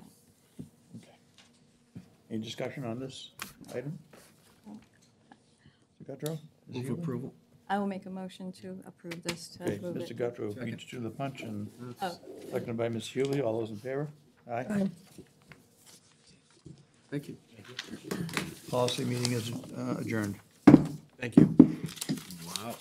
Any discussion on this item? Mr. Guttrow? Ms. Move Hubley? approval. I will make a motion to approve this, to Okay, approve Mr. it. Guttrow beats you to the punch, and Oh. seconded by Ms. Hewley. All those in favor? Aye. Aye. Thank you. Policy meeting is adjourned. Thank you. Wow.